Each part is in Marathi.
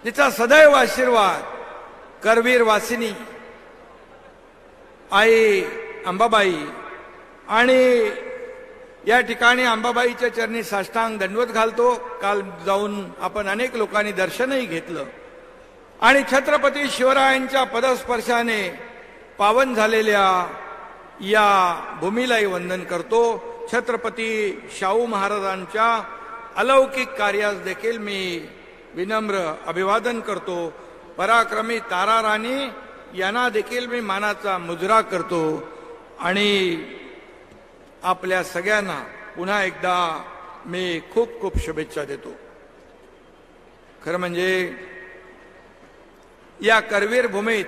तिचा सदैव आशीर्वाद करवीर वासिनी आई अंबाबाई आणि या ठिकाणी अंबाबाईच्या चरणी साष्टांग दंडवत घालतो. काल जाऊन आपण अनेक लोकांनी दर्शनही घेतलं आणि छत्रपती शिवरायांच्या पदस्पर्शाने पावन झालेल्या या भूमीलाही वंदन करतो. छत्रपती शाहू महाराजांच्या अलौकिक कार्यास देखील मी विनम्र अभिवादन करतो. पराक्रमी तारा राणी यांना देखील मी मानाचा मुजरा करतो आणि आपल्या सगळ्यांना पुन्हा एकदा मी खूप खूप शुभेच्छा देतो. खरं म्हणजे या करवीर भूमीत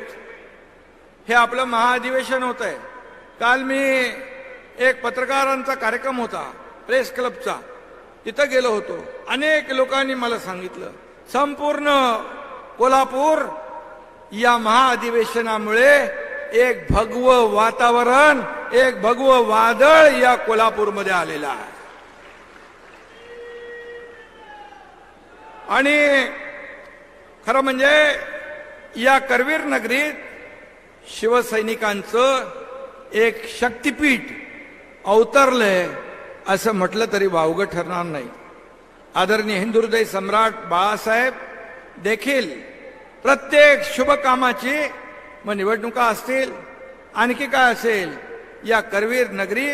हे आपलं महाअधिवेशन होत आहे. काल मी एक पत्रकारांचा कार्यक्रम होता प्रेस क्लबचा, तिथं गेलो होतो. अनेक लोकांनी मला सांगितलं संपूर्ण कोल्हापूर या महाअधिवेशनामुळे एक भगवं वातावरण, एक भगवं वादळ या कोल्हापूरमध्ये आलेलं आहे. आणि खरं म्हणजे या करवीर नगरीत शिवसैनिकांचं एक शक्तिपीठ अवतरलंय असं म्हटलं तरी वावगं ठरणार नाही. आदरणीय हिंदुहृदय सम्राट बाळासाहेब देखील प्रत्येक शुभ कामाची, मग निवडणुका असतील आणखी काय असेल, या करवीर नगरी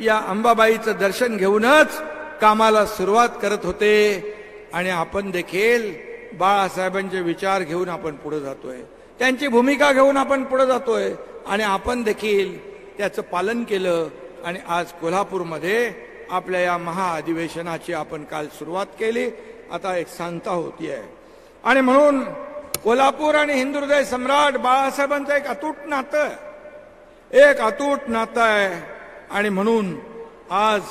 या अंबाबाईचं दर्शन घेऊनच कामाला सुरुवात करत होते. आणि आपण देखील बाळासाहेबांचे विचार घेऊन आपण पुढे जातोय, त्यांची भूमिका घेऊन आपण पुढे जातोय आणि आपण देखील त्याचं पालन केलं. आणि आज कोल्हापूरमध्ये आपल्या या महाअधिवेशनाची आपण काल सुरुवात केली. आता एक सांगता होती आहे आणि म्हणून कोल्हापूर आणि हिंदुहृदय सम्राट बाळासाहेबांचं एक अतूट नातं आहे. आणि म्हणून आज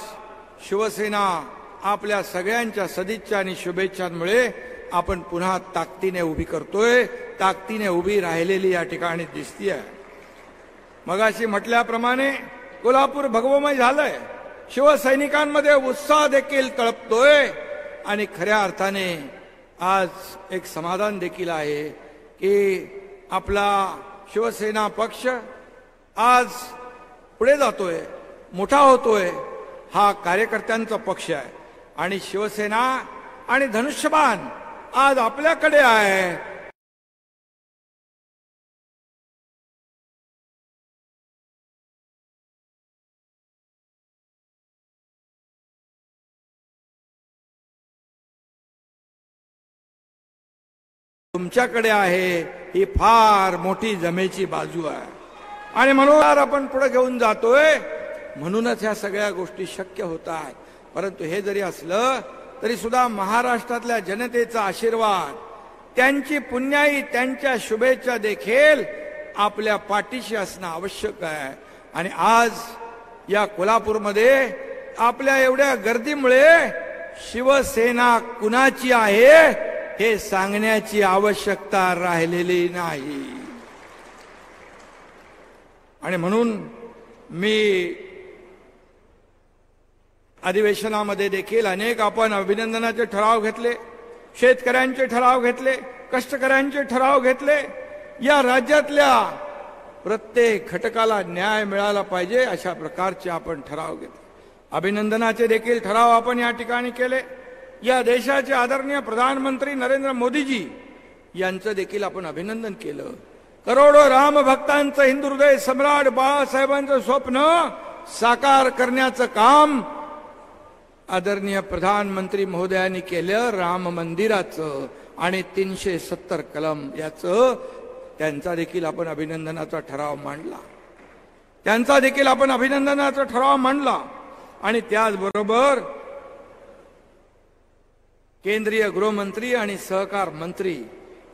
शिवसेना आपल्या सगळ्यांच्या सदिच्छा आणि शुभेच्छांमुळे आपण पुन्हा ताकदीने उभी करतोय. ताकदीने उभी राहिलेली या ठिकाणी दिसतीये. मगाशी म्हटल्याप्रमाणे कोल्हापूर भगवमय झालंय. शिवसैनिकांमध्ये उत्साह देखील तळपतोय आणि खऱ्या अर्थाने आज एक समाधान देखील आहे की आपला शिवसेना पक्ष आज पुढे जातोय, मोठा होतोय. हा कार्यकर्त्यांचा पक्ष आहे आणि शिवसेना आणि धनुष्यबाण आज आपल्याकडे आहे. तुमच्याकडे आहे, ही फार मोठी जमेची बाजू आहे आणि म्हणून आपण पुढे घेऊन जातोय. म्हणूनच ह्या सगळ्या गोष्टी शक्य होतात. परंतु हे जरी असलं तरी सुद्धा महाराष्ट्रातल्या जनतेचा आशीर्वाद, त्यांची पुण्याई, त्यांच्या शुभेच्छा देखील आपल्या पाठीशी असणं आवश्यक आहे. आणि आज या कोल्हापूरमध्ये आपल्या एवढ्या गर्दीमुळे शिवसेना कुणाची आहे हे सांगण्याची आवश्यकता राहिलेली नाही. आणि म्हणून मी अधिवेशनामध्ये देखील अनेक आपण अभिनंदनाचे ठराव घेतले, शेतकऱ्यांचे ठराव घेतले, कष्टकऱ्यांचे ठराव घेतले. या राज्यातल्या प्रत्येक घटकाला न्याय मिळाला पाहिजे अशा प्रकारचे आपण ठराव घेतले. अभिनंदनाचे देखील ठराव आपण या ठिकाणी केले. या देशाचे आदरणीय प्रधानमंत्री नरेंद्र मोदीजी यांचं देखील आपण अभिनंदन केलं. करोडो रामभक्तांचं हिंदुहृदय सम्राट बाळासाहेबांचं स्वप्न साकार करण्याचं काम आदरणीय प्रधानमंत्री महोदयांनी केलं. राम मंदिराचं आणि 370 कलम याचं त्यांचा देखील आपण अभिनंदनाचा ठराव मांडला. त्यांचा देखील आपण अभिनंदनाचा ठराव मांडला. आणि त्याचबरोबर केंद्रीय गृहमंत्री आणि सहकार मंत्री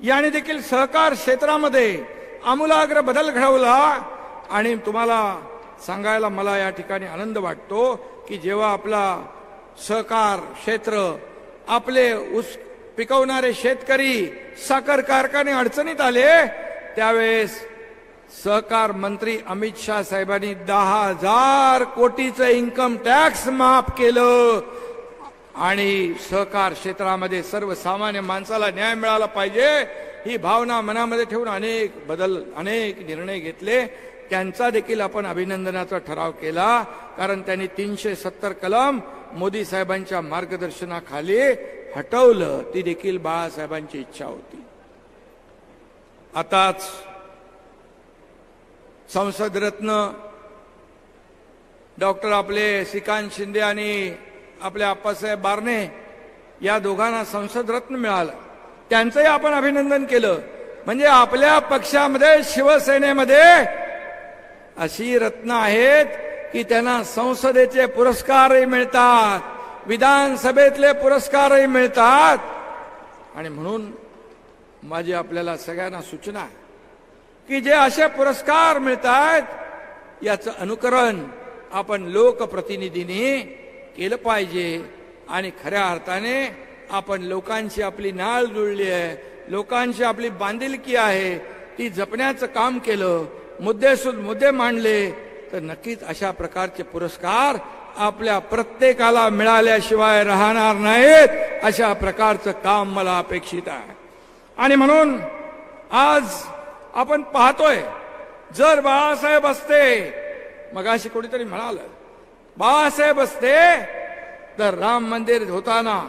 यांनी देखील सहकार क्षेत्रामध्ये आमूलाग्र बदल घडवला. आणि तुम्हाला सांगायला मला या ठिकाणी आनंद वाटतो की जेव्हा आपला सहकार क्षेत्र, आपले ऊस पिकवणारे शेतकरी, साखर कारखाने अडचणीत आले त्यावेळेस सहकार मंत्री अमित शाह साहेबांनी 10,000 कोटीचं इन्कम टॅक्स माफ केलं. आणि सहकार क्षेत्रामध्ये सर्वसामान्य माणसाला न्याय मिळाला पाहिजे ही भावना मनामध्ये ठेवून अनेक निर्णय घेतले. त्यांचा देखील आपण अभिनंदनाचा ठराव केला, कारण त्यांनी 370 कलम मोदी साहेबांच्या मार्गदर्शनाखाली हटवलं. ती देखील बाळासाहेबांची इच्छा होती. आताच संसद रत्न डॉक्टर आपले श्रीकांत शिंदे आणि आपले आप्पासाहेब बारणे या दोघांना संसद रत्न मिळालं. त्यांचंही आपण अभिनंदन केलं. म्हणजे आपल्या पक्षामध्ये शिवसेनेमध्ये अशी रत्न आहेत की त्यांना संसदेचे पुरस्कारही मिळतात, विधानसभेतले पुरस्कारही मिळतात. आणि म्हणून माझी आपल्याला सगळ्यांना सूचना आहे की जे असे पुरस्कार मिळतात याचं अनुकरण आपण लोकप्रतिनिधींनी केलं पाहिजे. आणि खऱ्या अर्थाने आपण लोकांशी आपली नाळ जुळली आहे, लोकांशी आपली बांधिलकी आहे, ती जपण्याचं काम केलं, मुद्दे मांडले तर नक्कीच अशा प्रकारचे पुरस्कार आपल्या प्रत्येकाला मिळाल्याशिवाय राहणार नाहीत. अशा प्रकारचं काम मला अपेक्षित आहे. आणि म्हणून आज आपण पाहतोय, जर बाळासाहेब असते, मगाशी कोणीतरी म्हणालं, बाळासाहेब असते तर राम मंदिर होताना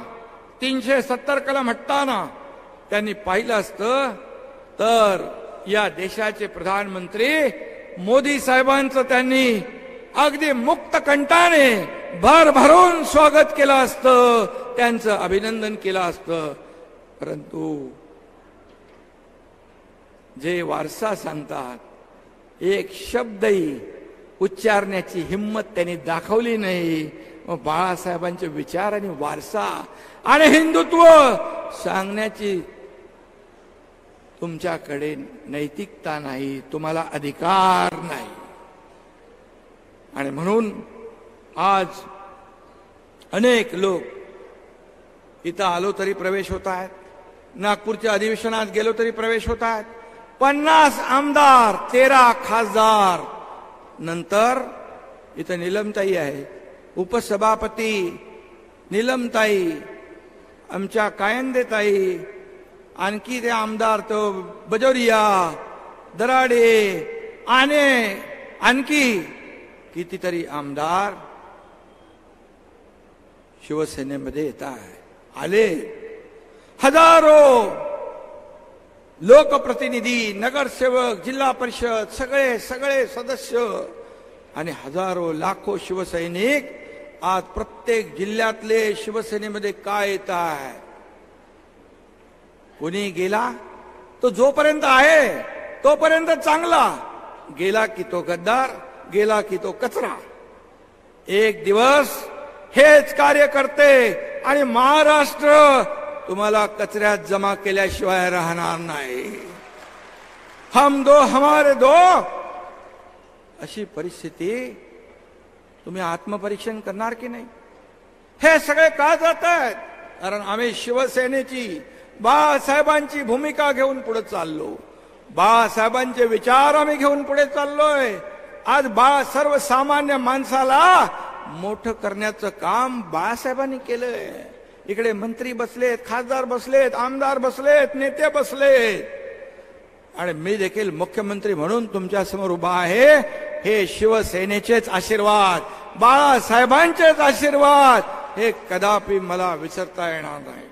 370 कलम हटताना त्यांनी पाहिलं असतं तर या देशाचे प्रधानमंत्री मोदी साहेबांचं त्यांनी अगदी मुक्त कंठाने भरभरून स्वागत केलं असतं, त्यांचं अभिनंदन केलं असतं. परंतु जे वारसा सांगतात, एक शब्दही उच्चारण्याची हिम्मत त्यांनी दाखवली नाही. मग बाळासाहेबांचे विचार आणि वारसा आणि हिंदुत्व सांगण्याची तुमच्याकडे नैतिकता नाही, तुम्हाला अधिकार नाही. आणि म्हणून आज अनेक लोक इथं आलो तरी प्रवेश होत आहेत, नागपूरच्या अधिवेशनात गेलो तरी प्रवेश होत आहेत. 50 आमदार, 13 खासदार, नंतर इथं नीलमताई आहे, उपसभापती नीलमताई, आमच्या कायंदेताई, आणखी ते आमदार तो बजोरिया, दराडे आणि आणखी कितीतरी आमदार शिवसेनेमध्ये येत आहे. आले हजारो लोकप्रतिनिधी, नगरसेवक, जिल्हा परिषद, सगळे सदस्य आणि हजारो लाखो शिवसैनिक आज प्रत्येक जिल्ह्यातले शिवसेनेमध्ये काय येत आहे. कोणी गेला तो जोपर्यंत आहे तोपर्यंत चांगला, गेला की तो गद्दार, गेला की तो कचरा. एक दिवस हेच कार्य करते आणि महाराष्ट्र तुम्हाला कचऱ्यात जमा केल्याशिवाय राहणार नाही. हम दो हमारे दो, अशी परिस्थिती तुम्ही आत्मपरीक्षण करणार की नाही. हे सगळे का जात आहेत? कारण आम्ही शिवसेनेची, बाळासाहेबांची भूमिका घेऊन पुढे चाललो, बाळासाहेबांचे विचार आम्ही घेऊन पुढे चाललोय. आज सर्वसामान्य माणसाला मोठं करण्याचं काम बाळासाहेबांनी केलंय. इकडे मंत्री बसलेत, खासदार बसलेत, आमदार बसलेत, नेते बसलेत, आणि मी देखील मुख्यमंत्री म्हणून तुमच्या समोर उभा आहे. हे शिवसेनेचेच आशीर्वाद, बाळासाहेबांचेच आशीर्वाद, हे कदापि मला विसरता येणार नाही.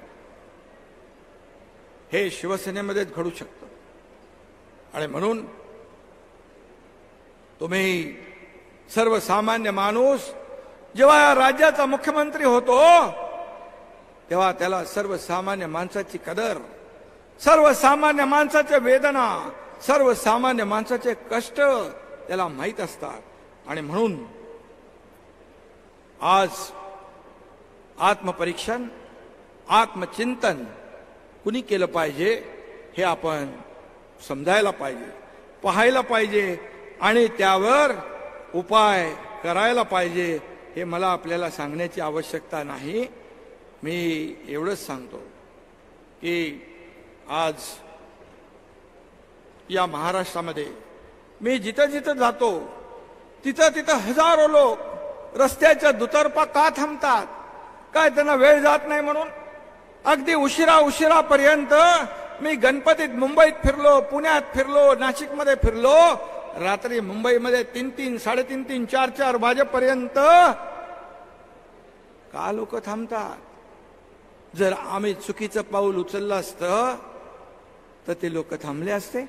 हे शिवसेनेमध्येच घडू शकतं. आणि म्हणून तुम्ही सर्वसामान्य माणूस जेव्हा या राज्याचा मुख्यमंत्री होतो तेव्हा त्याला सर्वसामान्य माणसाची कदर, सर्वसामान्य माणसाच्या वेदना, सर्वसामान्य माणसाचे कष्ट त्याला माहीत असतात. आणि म्हणून आज आत्मपरीक्षण, आत्मचिंतन कुणी केलं पाहिजे हे आपण समजायला पाहिजे, पाहायला पाहिजे आणि त्यावर उपाय करायला पाहिजे. हे मला आपल्याला सांगण्याची आवश्यकता नाही. मी एवढंच सांगतो की आज या महाराष्ट्रामध्ये मी जिथं जिथं जातो तिथं तिथं हजारो लोक रस्त्याच्या दुतर्फा का थांबतात, काय त्यांना वेळ जात नाही म्हणून अगदी उशिरापर्यंत मी गणपतीत मुंबईत फिरलो, पुण्यात फिरलो, नाशिकमध्ये फिरलो, रात्री मुंबईमध्ये 3-3, 3:30, 4-4 वाजेपर्यंत का लोक थांबतात? जर आम्ही चुकीचं पाऊल उचललं असतं तर ते लोक थांबले असते.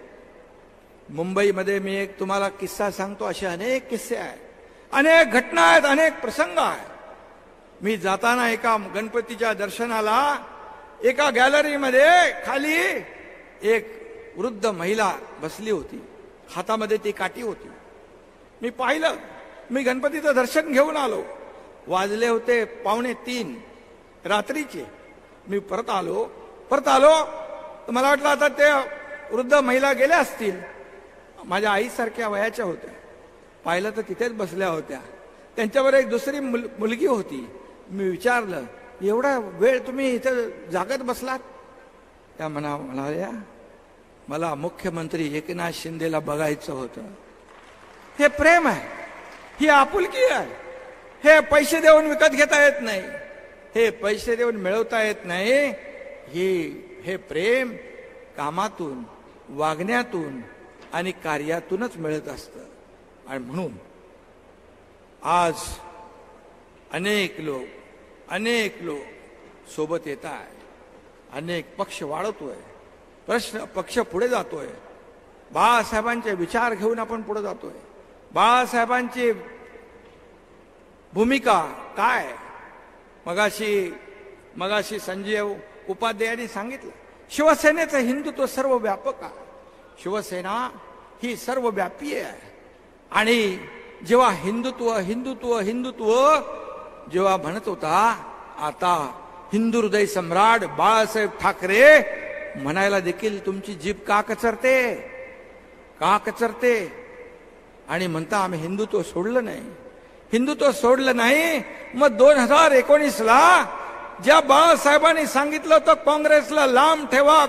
मुंबईमध्ये मी एक तुम्हाला किस्सा सांगतो. असे अनेक किस्से आहेत, अनेक घटना आहेत, अनेक प्रसंग आहेत. मी जाताना एका गणपतीच्या दर्शनाला एका गॅलरीमध्ये खाली एक वृद्ध महिला बसली होती, हातामध्ये ती काठी होती. मी पाहिलं, मी गणपतीचं दर्शन घेऊन आलो. वाजले होते 2:45 रात्रीचे. मी परत आलो तर मला वाटलं आता ते वृद्ध महिला गेल्या असतील. माझ्या आईसारख्या वयाच्या होत्या. पाहिलं तर तिथेच बसल्या होत्या. त्यांच्यावर एक दुसरी मुलगी होती. मी विचारलं, एवढा वेळ तुम्ही इथं जागत बसलात? त्या म्हणाल्या, मला मुख्यमंत्री एकनाथ शिंदेला बघायचं होतं. हे प्रेम आहे, ही आपुलकी आहे. हे पैसे देऊन विकत घेता येत नाही, हे पैसे देऊन मिळवता येत नाही. हे प्रेम कामातून, वागण्यातून आणि कार्यातूनच मिळत असतं. आणि म्हणून आज अनेक लोक सोबत येत आहेत. अनेक पक्ष वाढवतोय, पक्ष पुढे जातोय. बाळासाहेबांचे विचार घेऊन आपण पुढे जातोय. बाळासाहेबांची भूमिका काय? मगाशी संजय उपाध्यायांनी सांगितलं, शिवसेनेचं हिंदुत्व सर्व व्यापक आहे. शिवसेना ही सर्वव्यापी आहे. आणि जेव्हा हिंदुत्व जेव्हा म्हणत होता, आता हिंदू हृदय सम्राट बाळासाहेब ठाकरे म्हणायला देखील तुमची जीभ का कचरते? आणि म्हणता आम्ही हिंदुत्व सोडलं नाही. मग 2019ला ज्या बाळासाहेबांनी सांगितलं होतं काँग्रेसला लांब ठेवा,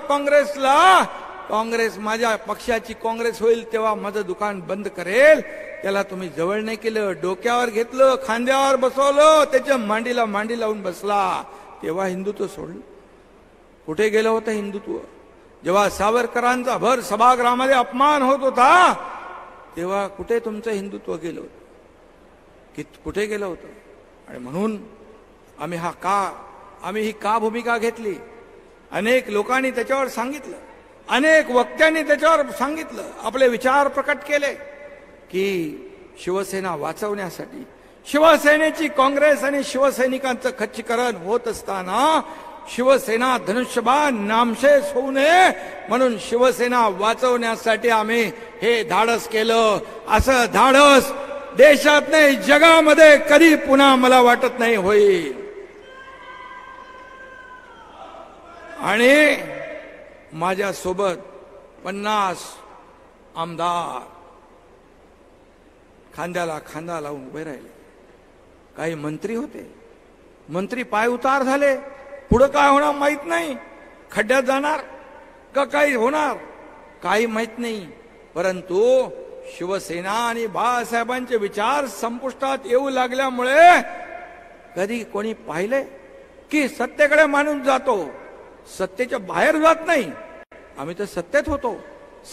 काँग्रेस माझ्या पक्षाची काँग्रेस होईल तेव्हा माझं दुकान बंद करेल, त्याला तुम्ही जवळ नाही केलं, डोक्यावर घेतलं, खांद्यावर बसवलं, त्याच्या मांडीला मांडी लावून बसला, तेव्हा हिंदुत्व सोडलं. कुठे गेलं होतं हिंदुत्व? जेव्हा सावरकरांचा भर सभागृहामध्ये अपमान होत होता तेव्हा कुठे तुमचं हिंदुत्व गेलं होतं? कुठे गेलं होतं? आणि म्हणून आम्ही ही का भूमिका घेतली? अनेक लोकांनी त्याच्यावर सांगितलं, अनेक वक्त्यांनी त्याच्यावर सांगितलं, आपले विचार प्रकट केले की शिवसेना वाचवण्यासाठी, शिवसेनेची काँग्रेस आणि शिवसैनिकांचं खच्चीकरण होत असताना शिवसेना धनुष्यबाण नामशेष होऊ नये म्हणून शिवसेना वाचवण्यासाठी आम्ही हे धाडस केलं. असं धाडस देशात नाही, जगामध्ये कधी पुन्हा मला वाटत नाही होईल. आणि माझ्या सोबत 50 आमदार खांद्याला खांदा लावून उभे राहिले. काही मंत्री होते, मंत्री पाय उतार झाले. पुढे काय होणार माहित नाही, खड्ड्यात जाणार का काही होणार काही माहित नाही. परंतु शिवसेना आणि बाळासाहेबांचे विचार संपुष्टात येऊ लागल्यामुळे कधी कोणी पाहिले की सत्तेकडे माणूस जातो, सत्तेच्या बाहेर जात नाही. आम्ही तर सत्तेत होतो.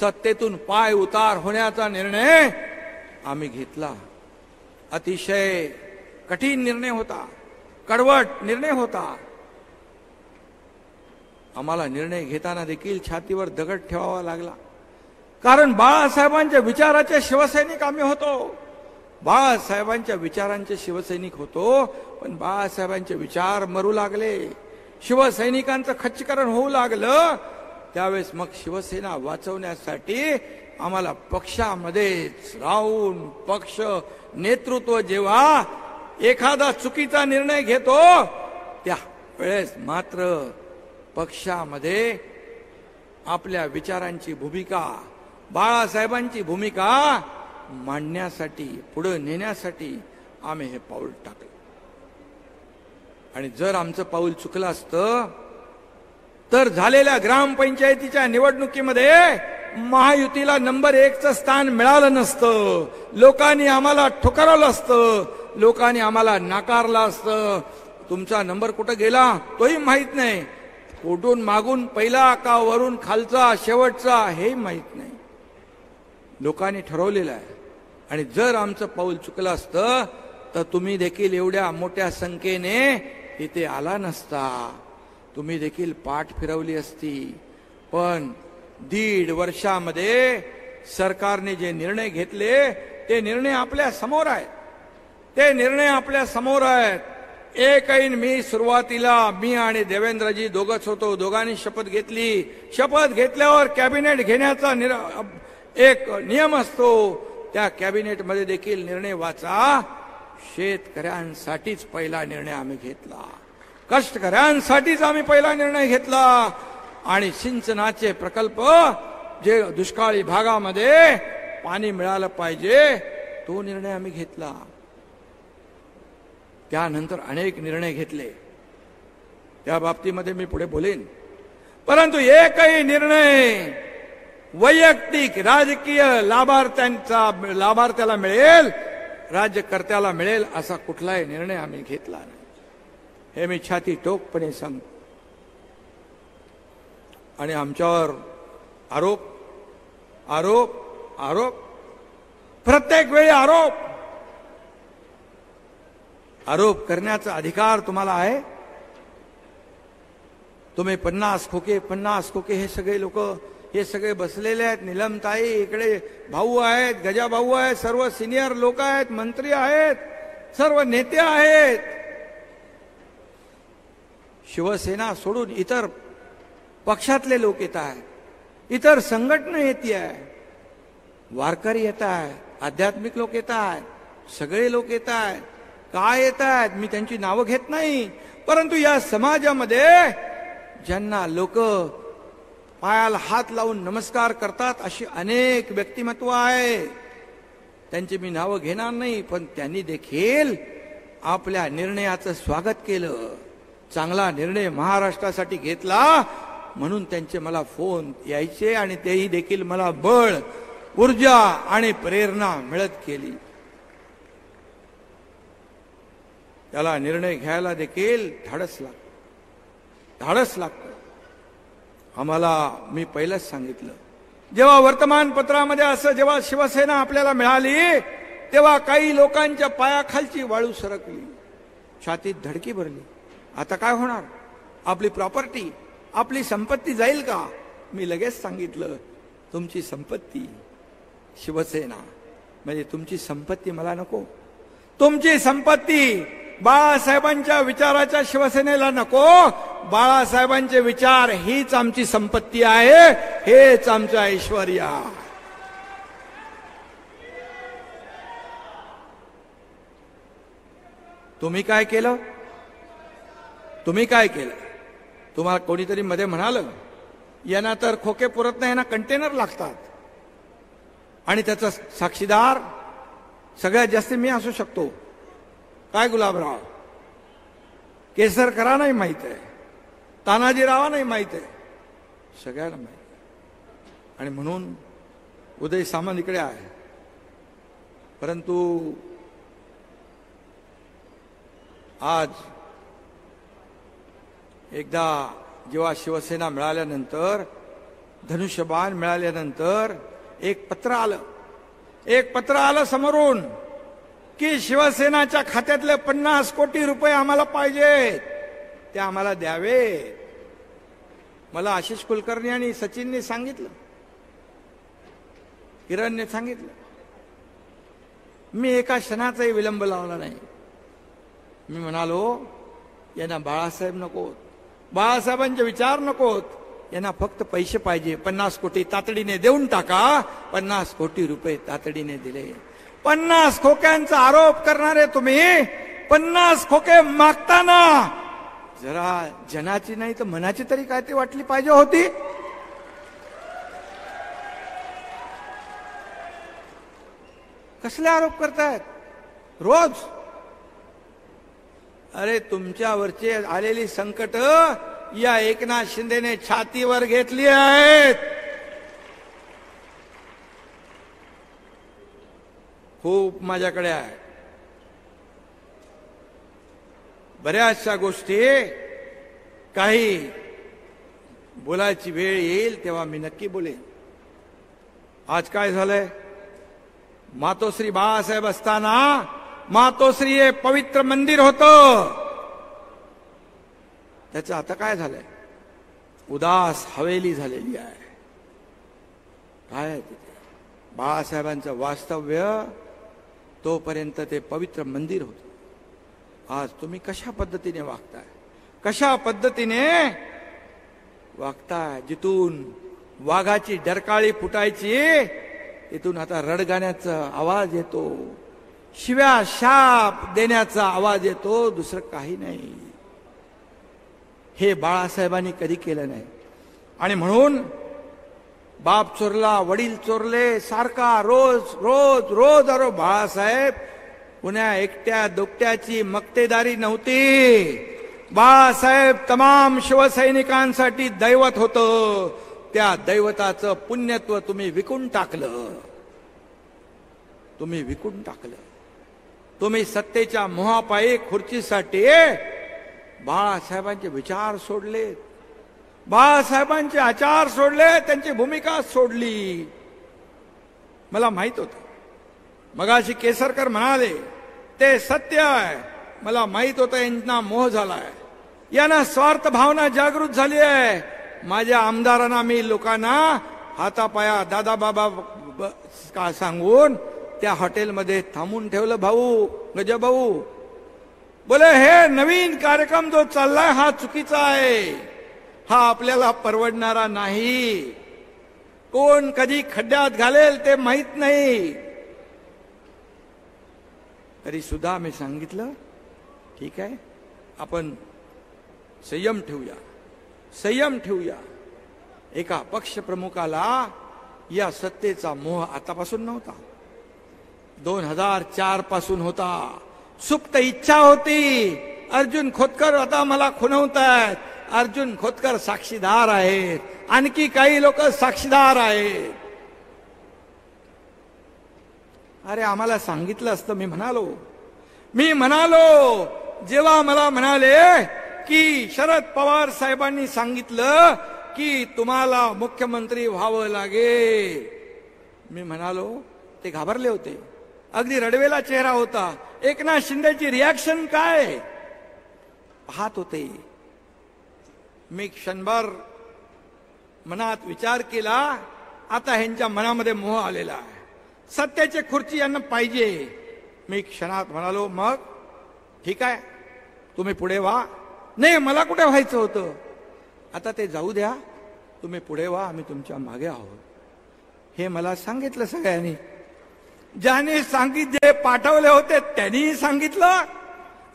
सत्तेतून पाय उतार होण्याचा निर्णय आम्ही घेतला. अतिशय कठीण निर्णय होता, कडवट निर्णय होता. आम्हाला निर्णय घेताना देखील छातीवर दगड ठेवावा लागला. कारण बाळासाहेबांच्या विचाराचे शिवसैनिक आम्ही होतो, बाळासाहेबांच्या विचारांचे शिवसैनिक होतो. पण बाळासाहेबांचे विचार मरू लागले, शिवसैनिकांचं खच्चीकरण होऊ लागलं. त्यावेळेस मग शिवसेना वाचवण्यासाठी आम्हाला पक्षामध्येच राहून, पक्ष नेतृत्व जेव्हा एखादा चुकीचा निर्णय घेतो त्या वेळेस मात्र पक्षामध्ये आपल्या विचारांची भूमिका, बाळासाहेबांची भूमिका मांडण्यासाठी, पुढे नेण्यासाठी आम्ही हे पाऊल टाकलं. आणि जर आमचं पाऊल चुकलं असतं तर झालेल्या ग्रामपंचायतीच्या निवडणुकीमध्ये महायुतीला नंबर 1चं स्थान मिळालं नसतं. लोकांनी आम्हाला ठुकरवलं असतं, लोकांनी आम्हाला नाकारलं असतं. तुमचा नंबर कुठं गेला तोही माहित नाही, कुठून मागून पहिला का वरून खालचा शेवटचा हे माहित नाही. लोकांनी ठरवलेलं आहे. आणि जर आमचं पाऊल चुकलं असतं तर तुम्ही देखील एवढ्या मोठ्या संख्येने इथे आला नसता, तुम्ही देखील पाठ फिरवली असती. पण 1.5 वर्षामध्ये सरकारने जे निर्णय घेतले ते निर्णय आपल्या समोर आहेत. ते निर्णय आपल्या समोर आहेत. एकही मी सुरुवातीला मी आणि देवेंद्रजी दोघंच होतो. दोघांनी शपथ घेतली. शपथ घेतल्यावर कॅबिनेट घेण्याचा एक नियम असतो. त्या कॅबिनेटमध्ये देखील निर्णय वाचा. शेतकऱ्यांसाठीच पहिला निर्णय आम्ही घेतला. कष्टकऱ्यांसाठीच आम्ही पहिला निर्णय घेतला. आणि सिंचनाचे प्रकल्प जे दुष्काळी भागामध्ये पाणी मिळालं पाहिजे तो निर्णय आम्ही घेतला. त्यानंतर अनेक निर्णय घेतले. त्या बाबतीमध्ये मी पुढे बोलेन. परंतु एकही निर्णय वैयक्तिक राजकीय लाभार्थ्याला मिळेल, राज्यकर्त्याला मिळेल असा कुठलाही निर्णय आम्ही घेतला नाही. हे मी छाती टोकपणे सांगतो. आणि आमच्यावर आरोप आरोप आरोप, प्रत्येक वेळी आरोप. आरोप करण्याचा अधिकार तुम्हाला आहे. तुम्ही 50 खोके हे सगळे लोक हे सगळे बसलेले आहेत. निलमताई इकडे भाऊ आहेत, गजा भाऊ आहेत, सर्व सिनियर लोक आहेत, मंत्री आहेत, सर्व नेते आहेत. शिवसेना सोडून इतर पक्षातले लोक येत आहेत, इतर संघटना येते आहे, वारकरी येत आहेत, आध्यात्मिक लोक येत आहेत, सगळे लोक येत आहेत. काय येत आहेत मी त्यांची नावं घेत नाही. परंतु या समाजामध्ये ज्यांना लोक पायाला हात लावून नमस्कार करतात अशी अनेक व्यक्तिमत्व आहे. त्यांची मी नावं घेणार नाही. पण त्यांनी देखील आपल्या निर्णयाचं स्वागत केलं. चांगला निर्णय महाराष्ट्रासाठी घेतला म्हणून त्यांचे मला फोन यायचे आणि तेही देखील मला बळ, ऊर्जा आणि प्रेरणा मिळत गेली. त्याला निर्णय घ्यायला देखील धाडस लागतं. आम्हाला मी पहिलंच सांगितलं, जेव्हा वर्तमानपत्रामध्ये असं जेव्हा शिवसेना आपल्याला मिळाली तेव्हा काही लोकांच्या पायाखालची वाळू सरकली, छातीत धडकी भरली. आता काय होणार? आपली प्रॉपर्टी, आपली संपत्ती जाईल का? मी लगेच सांगितलं, तुमची संपत्ती शिवसेना म्हणजे तुमची संपत्ती मला नको. तुमची संपत्ती बाळासाहेबांच्या विचाराच्या शिवसेनेला नको. बाळासाहेबांचे विचार हीच आमची संपत्ती आहे, हेच आमचं ऐश्वर्य. तुम्ही काय केलं? तुम्हाला कोणीतरी मध्ये म्हणालं यांना तर खोके पुरत नाही, यांना कंटेनर लागतात. आणि त्याचा साक्षीदार सगळ्यात जास्त मी असू शकतो. काय गुलाबराव, केसरकरांना नाही माहित आहे, तानाजीरावांना नाही माहित आहे, सगळ्यांना माहित. आणि म्हणून उदय सामंत इकडे आहे. परंतु आज एकदा जेव्हा शिवसेना मिळाल्यानंतर, धनुष्यबाण मिळाल्यानंतर एक पत्र आलं समोरून की शिवसेनाच्या खात्यातले 50 कोटी रुपये आम्हाला पाहिजे, ते आम्हाला द्यावे. मला आशिष कुलकर्णी आणि सचिनने सांगितलं, किरणने सांगितलं. मी एका क्षणाचाही विलंब लावला नाही. मी म्हणालो यांना बाळासाहेब नकोत, बाळासाहेबांचे विचार नकोत, यांना फक्त पैसे पाहिजे. 50 कोटी तातडीने देऊन टाका. 50 कोटी रुपये तातडीने दिले. 50 खोक्यांचा आरोप करणारे तुम्ही 50 खोके मागताना जरा जनाची नाही तर मनाची तरी काय ती वाटली पाहिजे होती. कसले आरोप करतायत रोज? अरे तुमच्यावरचे आलेली संकट या एकनाथ शिंदेने छातीवर घेतली आहेत. खूप माझ्याकडे आहे. बऱ्याचशा गोष्टी काही बोलायची वेळ येईल तेव्हा मी नक्की बोलेन. आज काय झालंय? मातोश्री बाळासाहेब असताना मातोश्री हे पवित्र मंदिर होतं, त्याचं आता काय झालंय? उदास हवेली झालेली आहे. काय आहे तिथे? बाळासाहेबांचं वास्तव्य तोपर्यंत ते पवित्र मंदिर होतं. आज तुम्ही कशा पद्धतीने वागताय, कशा पद्धतीने वागताय? जिथून वाघाची डरकाळी फुटायची तिथून आता रडगाण्याचा आवाज येतो, शिव्या शाप देण्याचा आवाज येतो, दुसरं काही नाही. हे बाळासाहेबांनी कधी केलं नाही. आणि म्हणून बाप चोरला, वडील चोरले, सारखा रोज रोज रोज. अरे बाळासाहेब पुण्या एकट्या दोकट्याची मक्तेदारी नव्हती. बाळासाहेब तमाम शिवसैनिकांसाठी दैवत होतं. त्या दैवताचं पुण्यत्व तुम्ही विकून टाकलं. तुम्ही विकून टाकलं. तुम्ही सत्तेच्या मोहापायी खुर्चीसाठी बाळासाहेबांचे विचार सोडले, बाळासाहेबांचे आचार सोडले, त्यांची भूमिका सोडली. मला माहित होतं. मगाशी केसरकर म्हणाले ते सत्य आहे. मला माहित होतं यांना मोह झालाय, यांना स्वार्थ भावना जागृत झाली आहे. माझ्या आमदारांना मी लोकांना हातापाया दादा बाबा का सांगून त्या हॉटेलमध्ये थांबून ठेवलं. भाऊ गजा भाऊ बोले हे नवीन कार्यक्रम जो चाललाय हा चुकीचा आहे, हा आपल्याला परवडणारा नाही. कोण कधी खड्ड्यात घालेल ते माहित नाही. तरी सुद्धा मी सांगितलं ठीक आहे, आपण संयम ठेवूया, संयम ठेवूया. एका पक्षप्रमुखाला या सत्तेचा मोह आतापासून नव्हता, 2004 पासून होता. सुप्त इच्छा होती. अर्जुन खोतकर आता मला खुणवतायत. अर्जुन खोतकर साक्षीदार आहेत, आणखी काही लोक साक्षीदार आहेत. अरे आम्हाला सांगितलं असतं. मी म्हणालो जेव्हा मला म्हणाले की शरद पवार साहेबांनी सांगितलं की तुम्हाला मुख्यमंत्री व्हावं लागेल, मी म्हणालो ते घाबरले होते. अगदी रडवेला चेहरा होता. एकनाथ शिंदेची रिॲक्शन काय पाहत होते. मी क्षणभर मनात विचार केला, आता ह्यांच्या मनामध्ये मोह आलेला आहे, सत्याची खुर्ची यांना पाहिजे. मी क्षणात म्हणालो मग ठीक आहे तुम्ही पुढे व्हा. नाही मला कुठे व्हायचं होतं, आता ते जाऊ द्या, तुम्ही पुढे व्हा, आम्ही तुमच्या मागे आहोत. हे मला सांगितलं सगळ्यांनी. ज्याने जे पाठवले होते त्यांनी सांगितलं,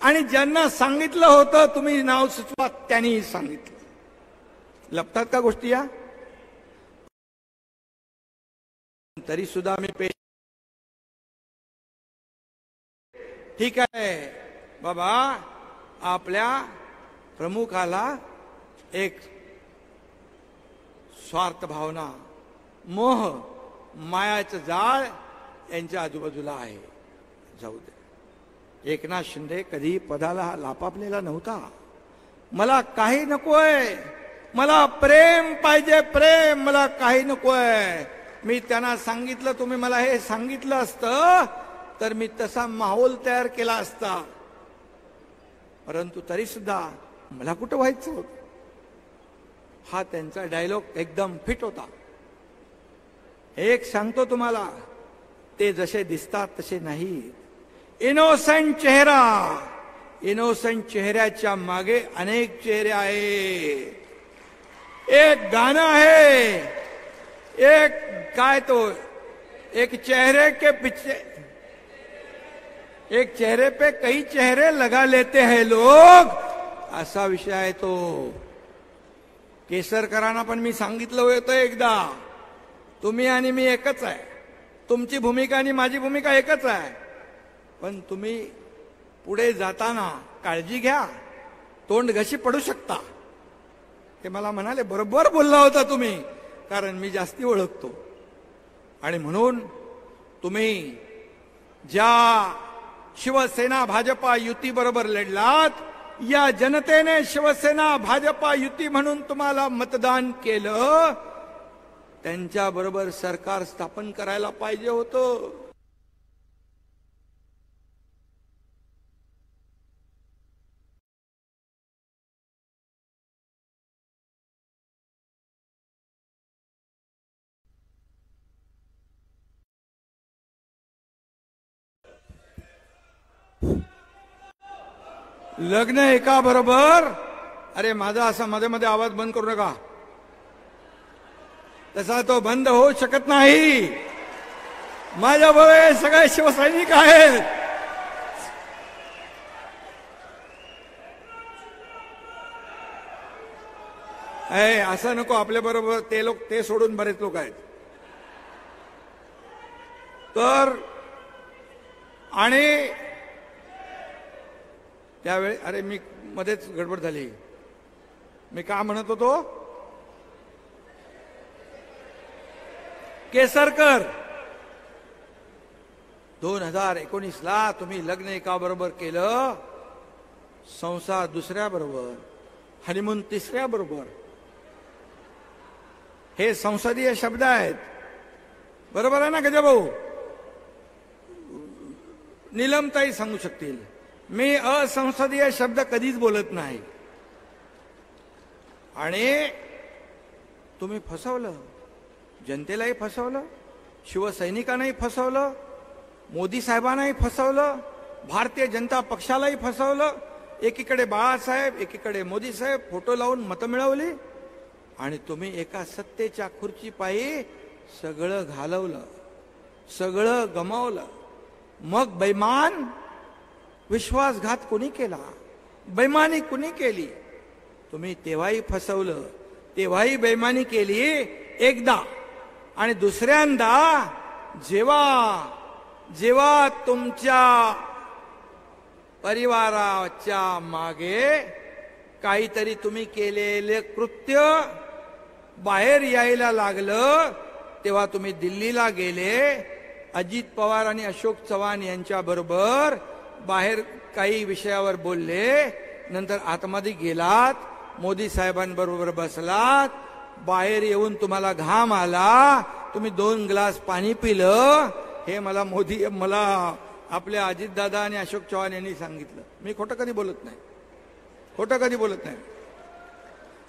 आणि ज्यांना सांगितलं होतं तुम्ही नाव सुचवा त्यांनी सांगितलं. लपतात का गोष्टी या? तरी सुद्धा मी ठीक आहे बाबा, आपल्या प्रमुखाला एक स्वार्थ भावना, मोह, मायाचं जाळ यांच्या आजूबाजूला आहे, जाऊ दे. एकनाथ शिंदे कधी पदाला लापापलेला नव्हता. मला काही नकोय, मला प्रेम पाहिजे, प्रेम, मला काही नकोय. मी त्यांना सांगितलं, तुम्ही मला हे सांगितलं असतं तर मी तसा माहोल तयार केला असता. परंतु तरी सुद्धा मला कुठं व्हायचं होतं. हा त्यांचा डायलॉग एकदम फिट होता. एक सांगतो तुम्हाला, ते जसे दिसतात तसे नाही. इनोसेंट चेहरा, इनोसेंट चेहऱ्याच्या मागे अनेक चेहरे आहेत. एक गाणं आहे, एक काय तो, एक चेहरे के पीछे, एक चेहरे पे कई चेहरे लगा लेते हैं लोग, असा विषय आहे तो. केसरकरांना पण मी सांगितलं होतं एकदा, तुम्ही आणि मी एकच आहे, तुमची भूमिका आणि माझी भूमिका एकच आहे, पण तुम्ही पुढे जाताना काळजी घ्या, तोंड घशी पडू शकता. ते मला म्हणाले बरोबर बोलला होता तुम्ही, कारण मी जास्ती ओळखतो. आणि म्हणून तुम्ही ज्या शिवसेना भाजपा युती बरोबर लढलात, या जनतेने शिवसेना भाजपा युती म्हणून तुम्हाला मतदान केलं, त्यांच्याबरोबर सरकार स्थापन करायला पाहिजे होतं. लग्न एका बरोबर, अरे माझा असा मध्ये मध्ये आवाज बंद करू नका, तसा तो बंद होऊ शकत नाही. माझ्याबरोबर सगळे शिवसैनिक आहेत. असं नको, आपल्या बरोबर ते लोक, ते सोडून बरेच लोक आहेत. तर आणि त्यावेळी अरे मी मध्येच गडबड झाली. मी का म्हणत होतो? केसरकर 2019ला तुम्ही लग्न एका बरोबर केलं, संसार दुसऱ्या बरोबर, हनीमून तिसऱ्या बरोबर. हे संसदीय शब्द आहेत, बरोबर आहे ना गजाभाऊ? नीलमताई सांगू शकतील. मी असंसदीय शब्द कधीच बोलत नाही. आणि तुम्ही फसवलं, जनतेलाही फसवलं, शिवसैनिकांनाही फसवलं, मोदी साहेबांनाही फसवलं, भारतीय जनता पक्षालाही फसवलं. एकीकडे बाळासाहेब, एकीकडे मोदी साहेब फोटो लावून मतं मिळवली, आणि तुम्ही एका सत्तेच्या खुर्चीपायी सगळं घालवलं, सगळं गमावलं. मग बेईमान, विश्वासघात कुणी केला, बेईमानी कुणी केली? तुम्ही तेव्हाही फसवलं, तेव्हाही बेईमानी केली एकदा, आणि दुसऱ्यांदा जेव्हा तुमच्या परिवाराच्या मागे काहीतरी तुम्ही केलेले कृत्य बाहेर यायला लागलं, तेव्हा तुम्ही दिल्लीला गेले, अजित पवार आणि अशोक चव्हाण यांच्या बरोबर बाहेर काही विषयावर बोलले, नंतर आतमध्ये गेलात, मोदी साहेबांबरोबर बसलात, बाहेर येऊन तुम्हाला घाम आला, तुम्ही 2 ग्लास पाणी पिलं. हे मला आपल्या अजितदादा आणि अशोक चव्हाण यांनी सांगितलं. मी खोटं कधी बोलत नाही, खोटं कधी बोलत नाही.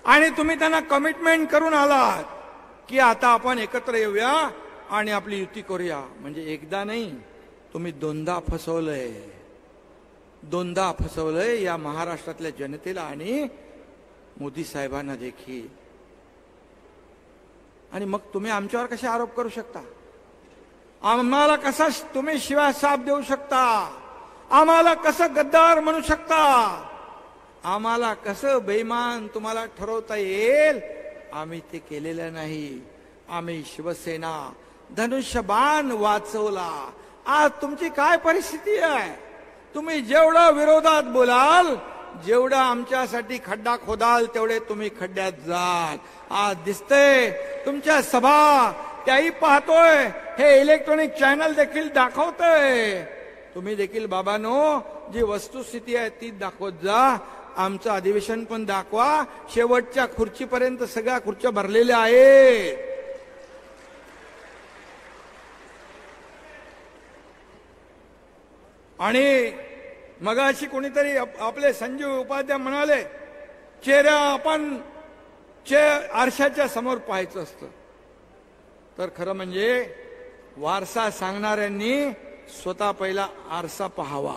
आणि तुम्ही त्यांना कमिटमेंट करून आलात की आता आपण एकत्र येऊया आणि आपली युती करूया. म्हणजे एकदा नाही, तुम्ही दोनदा फसवलंय या महाराष्ट्रातल्या जनतेला आणि मोदी साहेबांना देखील. आणि मग तुम्ही आमच्यावर कसे आरोप करू शकता? आम्हाला कसा तुम्ही शिवासाप देऊ शकता? आम्हाला कसं गद्दार म्हणू शकता? आम्हाला कसं बेईमान तुम्हाला ठरवता येईल? आम्ही ते केलेलं नाही. आम्ही शिवसेना धनुष्यबाण वाचवला. आज तुमची काय परिस्थिती आहे? तुम्ही जेवढं विरोधात बोलाल, जेवढं आमच्यासाठी खड्डा खोदाल, तेवढे तुम्ही खड्ड्यात जाल. आज दिसतंय तुमच्या सभा, त्याही पाहतोय, हे इलेक्ट्रॉनिक चॅनल देखील दाखवतंय. तुम्ही देखील बाबांनो, जी वस्तुस्थिती आहे ती दाखवत जा. आमचं अधिवेशन पण दाखवा. शेवटच्या खुर्चीपर्यंत सगळ्या खुर्च्या भरलेल्या आहेत. आणि मगाशी कोणीतरी आपले संजीव उपाध्याय म्हणाले, चेहरा आपण आरशाच्या समोर पाहायचं असतं. तर खरं म्हणजे वारसा सांगणाऱ्यांनी स्वतः पहिला आरसा पाहावा,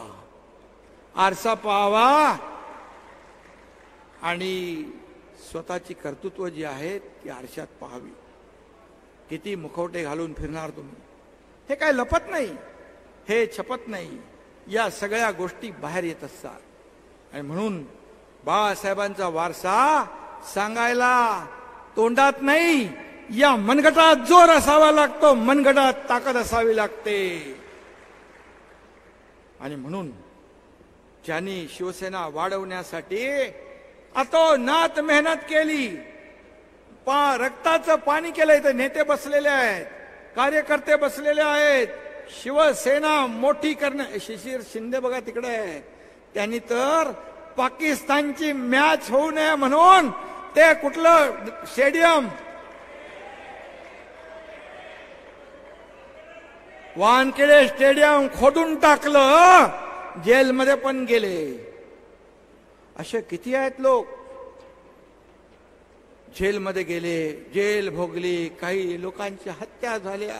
आणि स्वतःची कर्तृत्व जी आहेत ती आरशात पाहावी. किती मुखवटे घालून फिरणार तुम्ही? हे काय लपत नाही, हे छपत नाही. या सगळ्या गोष्टी बाहेर येत असतात. आणि म्हणून बाळासाहेबांचा वारसा सांगायला तोंडात नाही, या मनगटात जोर असावा लागतो, मनगटात ताकद असावी लागते. आणि म्हणून ज्यांनी शिवसेना वाढवण्यासाठी अतोनात मेहनत केली, रक्ताचं पाणी केलंय, तर नेते बसलेले आहेत, कार्यकर्ते बसलेले आहेत. शिवसेना मोठी शिशिर शिंदे बघा तिकडे आहे, त्यांनी तर पाकिस्तानची मॅच होऊ नये म्हणून ते कुठलं स्टेडियम, वानखेडे स्टेडियम खोदून टाकलं, जेलमध्ये पण गेले. असे किती आहेत लोक जेलमध्ये गेले, जेल भोगली, काही लोकांची हत्या झाल्या.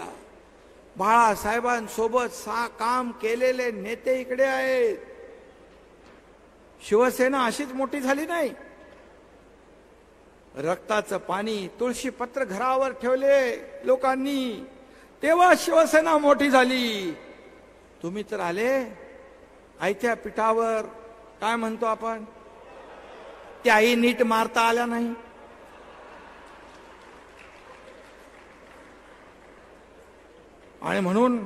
बाळासाहेबांसोबत काम केलेले नेते इकडे आहेत. शिवसेना अशीच मोठी झाली नाही. रक्ताचं पाणी, तुळशी पत्र घरावर ठेवले लोकांनी, तेव्हा शिवसेना मोठी झाली. तुम्ही तर आले आयत्या पिठावर, काय म्हणतो आपण, त्याही नीट मारता आल्या नाही. आणि म्हणून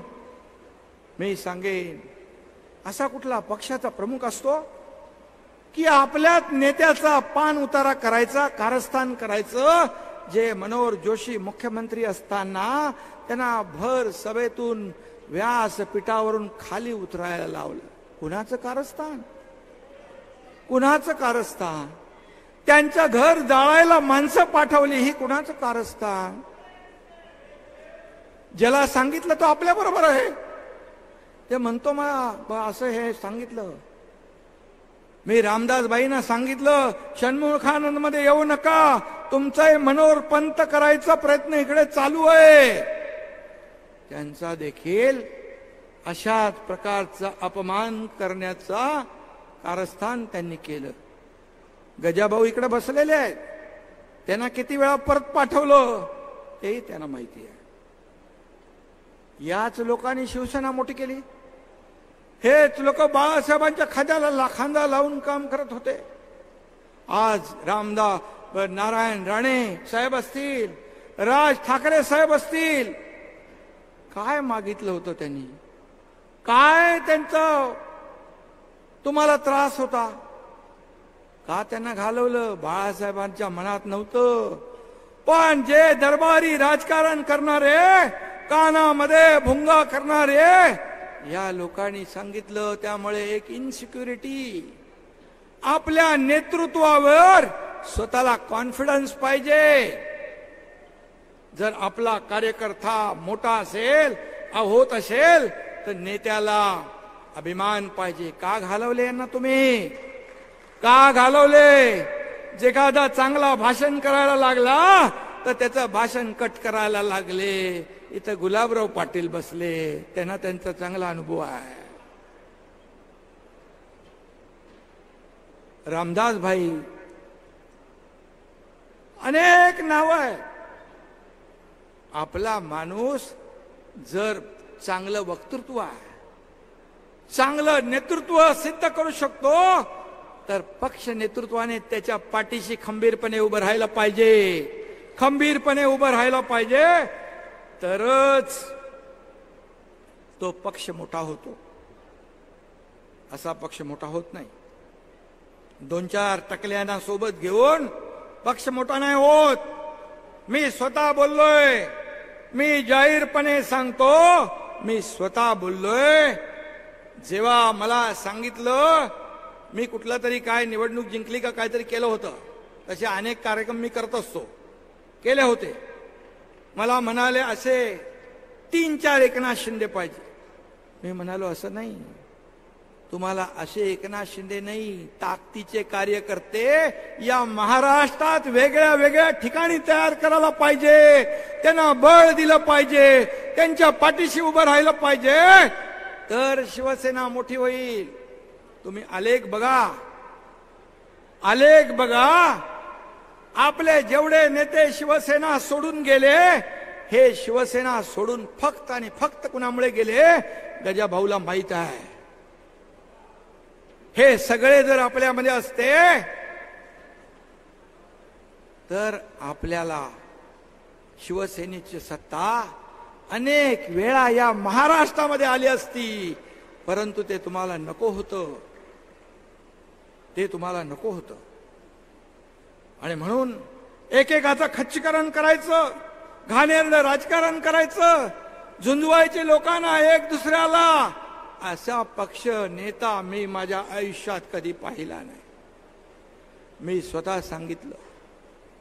मी सांगेन, असा कुठला पक्षाचा प्रमुख असतो की आपल्याच नेत्याचा पान उतारा करायचा, कारस्थान करायचं. जे मनोहर जोशी मुख्यमंत्री असताना त्यांना भर सभेतून व्यासपीठावरून खाली उतरायला लावलं. कुणाचं कारस्थान, कुणाचं कारस्थान? त्यांचं घर जाळायला माणसं पाठवली, ही कुणाचं कारस्थान? ज्याला सांगितलं तो आपल्या बरोबर आहे, ते म्हणतो मला असं हे सांगितलं. मी रामदासबाईंना सांगितलं षण्मुखानंद मध्ये येऊ नका, तुमचा मनोहर पंत करायचा प्रयत्न इकडे चालू आहे. त्यांचा देखील अशाच प्रकारचा अपमान करण्याचा कारस्थान त्यांनी केलं. गजाभाऊ इकडे बसलेले आहेत, त्यांना किती वेळा परत पाठवलं तेही त्यांना माहिती आहे. याच लोकांनी शिवसेना मोठी केली. हेच लोक बाळासाहेबांच्या खांद्याला खांदा लावून काम करत होते. आज नारायण राणे साहेब असतील, राज ठाकरे साहेब असतील, काय मागितलं होतं त्यांनी? काय त्यांचं तुम्हाला त्रास होता? का त्यांना घालवलं? बाळासाहेबांच्या मनात नव्हतं. पण जे दरबारी राजकारण करणारे, कानामध्ये भुंगा करणारे या लोकांनी सांगितलं. त्यामुळे एक इन्सिक्युरिटी, आपल्या नेतृत्वावर स्वतःला कॉन्फिडन्स पाहिजे. जर आपला कार्यकर्ता मोठा असेल, होत असेल, तर नेत्याला अभिमान पाहिजे. का घालवले यांना तुम्ही? का घालवले? जे एखादा चांगला भाषण करायला लागला तर त्याचं भाषण कट करायला लागले. इथं गुलाबराव पाटील बसले, त्यांना त्यांचा चांगला अनुभव आहे. रामदास भाई, अनेक नाव आहे. आपला माणूस जर चांगलं वक्तृत्व आहे, चांगलं नेतृत्व सिद्ध करू शकतो, तर पक्ष नेतृत्वाने त्याच्या पाठीशी खंबीरपणे उभं राहायला पाहिजे. खंबीरपणे उभं राहायला पाहिजे, तरच तो पक्ष मोठा होतो. असा पक्ष मोठा होत नाही. 2-4 टकल्यांना सोबत घेऊन पक्ष मोठा नाही होत. मी स्वतः बोललोय, मी जाहीरपणे सांगतो, मी स्वतः बोललोय. जेव्हा मला सांगितलं मी कुठला तरी काय निवडणूक जिंकली का काहीतरी केलं होतं, तसे अनेक कार्यक्रम मी करत असतो, केले होते. मला म्हणाले असे 3-4 एकनाथ शिंदे पाहिजे. मी म्हणालो असं नाही, तुम्हाला असे एकनाथ शिंदे नाही, ताकदीचे कार्यकर्ते या महाराष्ट्रात वेगळ्या वेगळ्या ठिकाणी तयार करायला पाहिजे. त्यांना बळ दिलं पाहिजे, त्यांच्या पाठीशी उभं राहिलं पाहिजे, तर शिवसेना मोठी होईल. तुम्ही आलेख बघा, आलेख बघा. आपले जेवढे नेते शिवसेना सोडून गेले, हे शिवसेना सोडून फक्त आणि फक्त कुणामुळे गेले? गजाभाऊला माहित आहे. हे सगळे जर आपल्यामध्ये असते तर आपल्याला शिवसेनेची सत्ता अनेक वेळा या महाराष्ट्रामध्ये आली असती. परंतु ते तुम्हाला नको होतं, ते तुम्हाला नको होतं. आणि म्हणून एकेकाचं खच्चीकरण करायचं, घाणेरडं राजकारण करायचं, झुंजवायचे लोकांना एक दुसऱ्याला. असा पक्ष नेता मी माझ्या आयुष्यात कधी पाहिला नाही. मी स्वतः सांगितलं,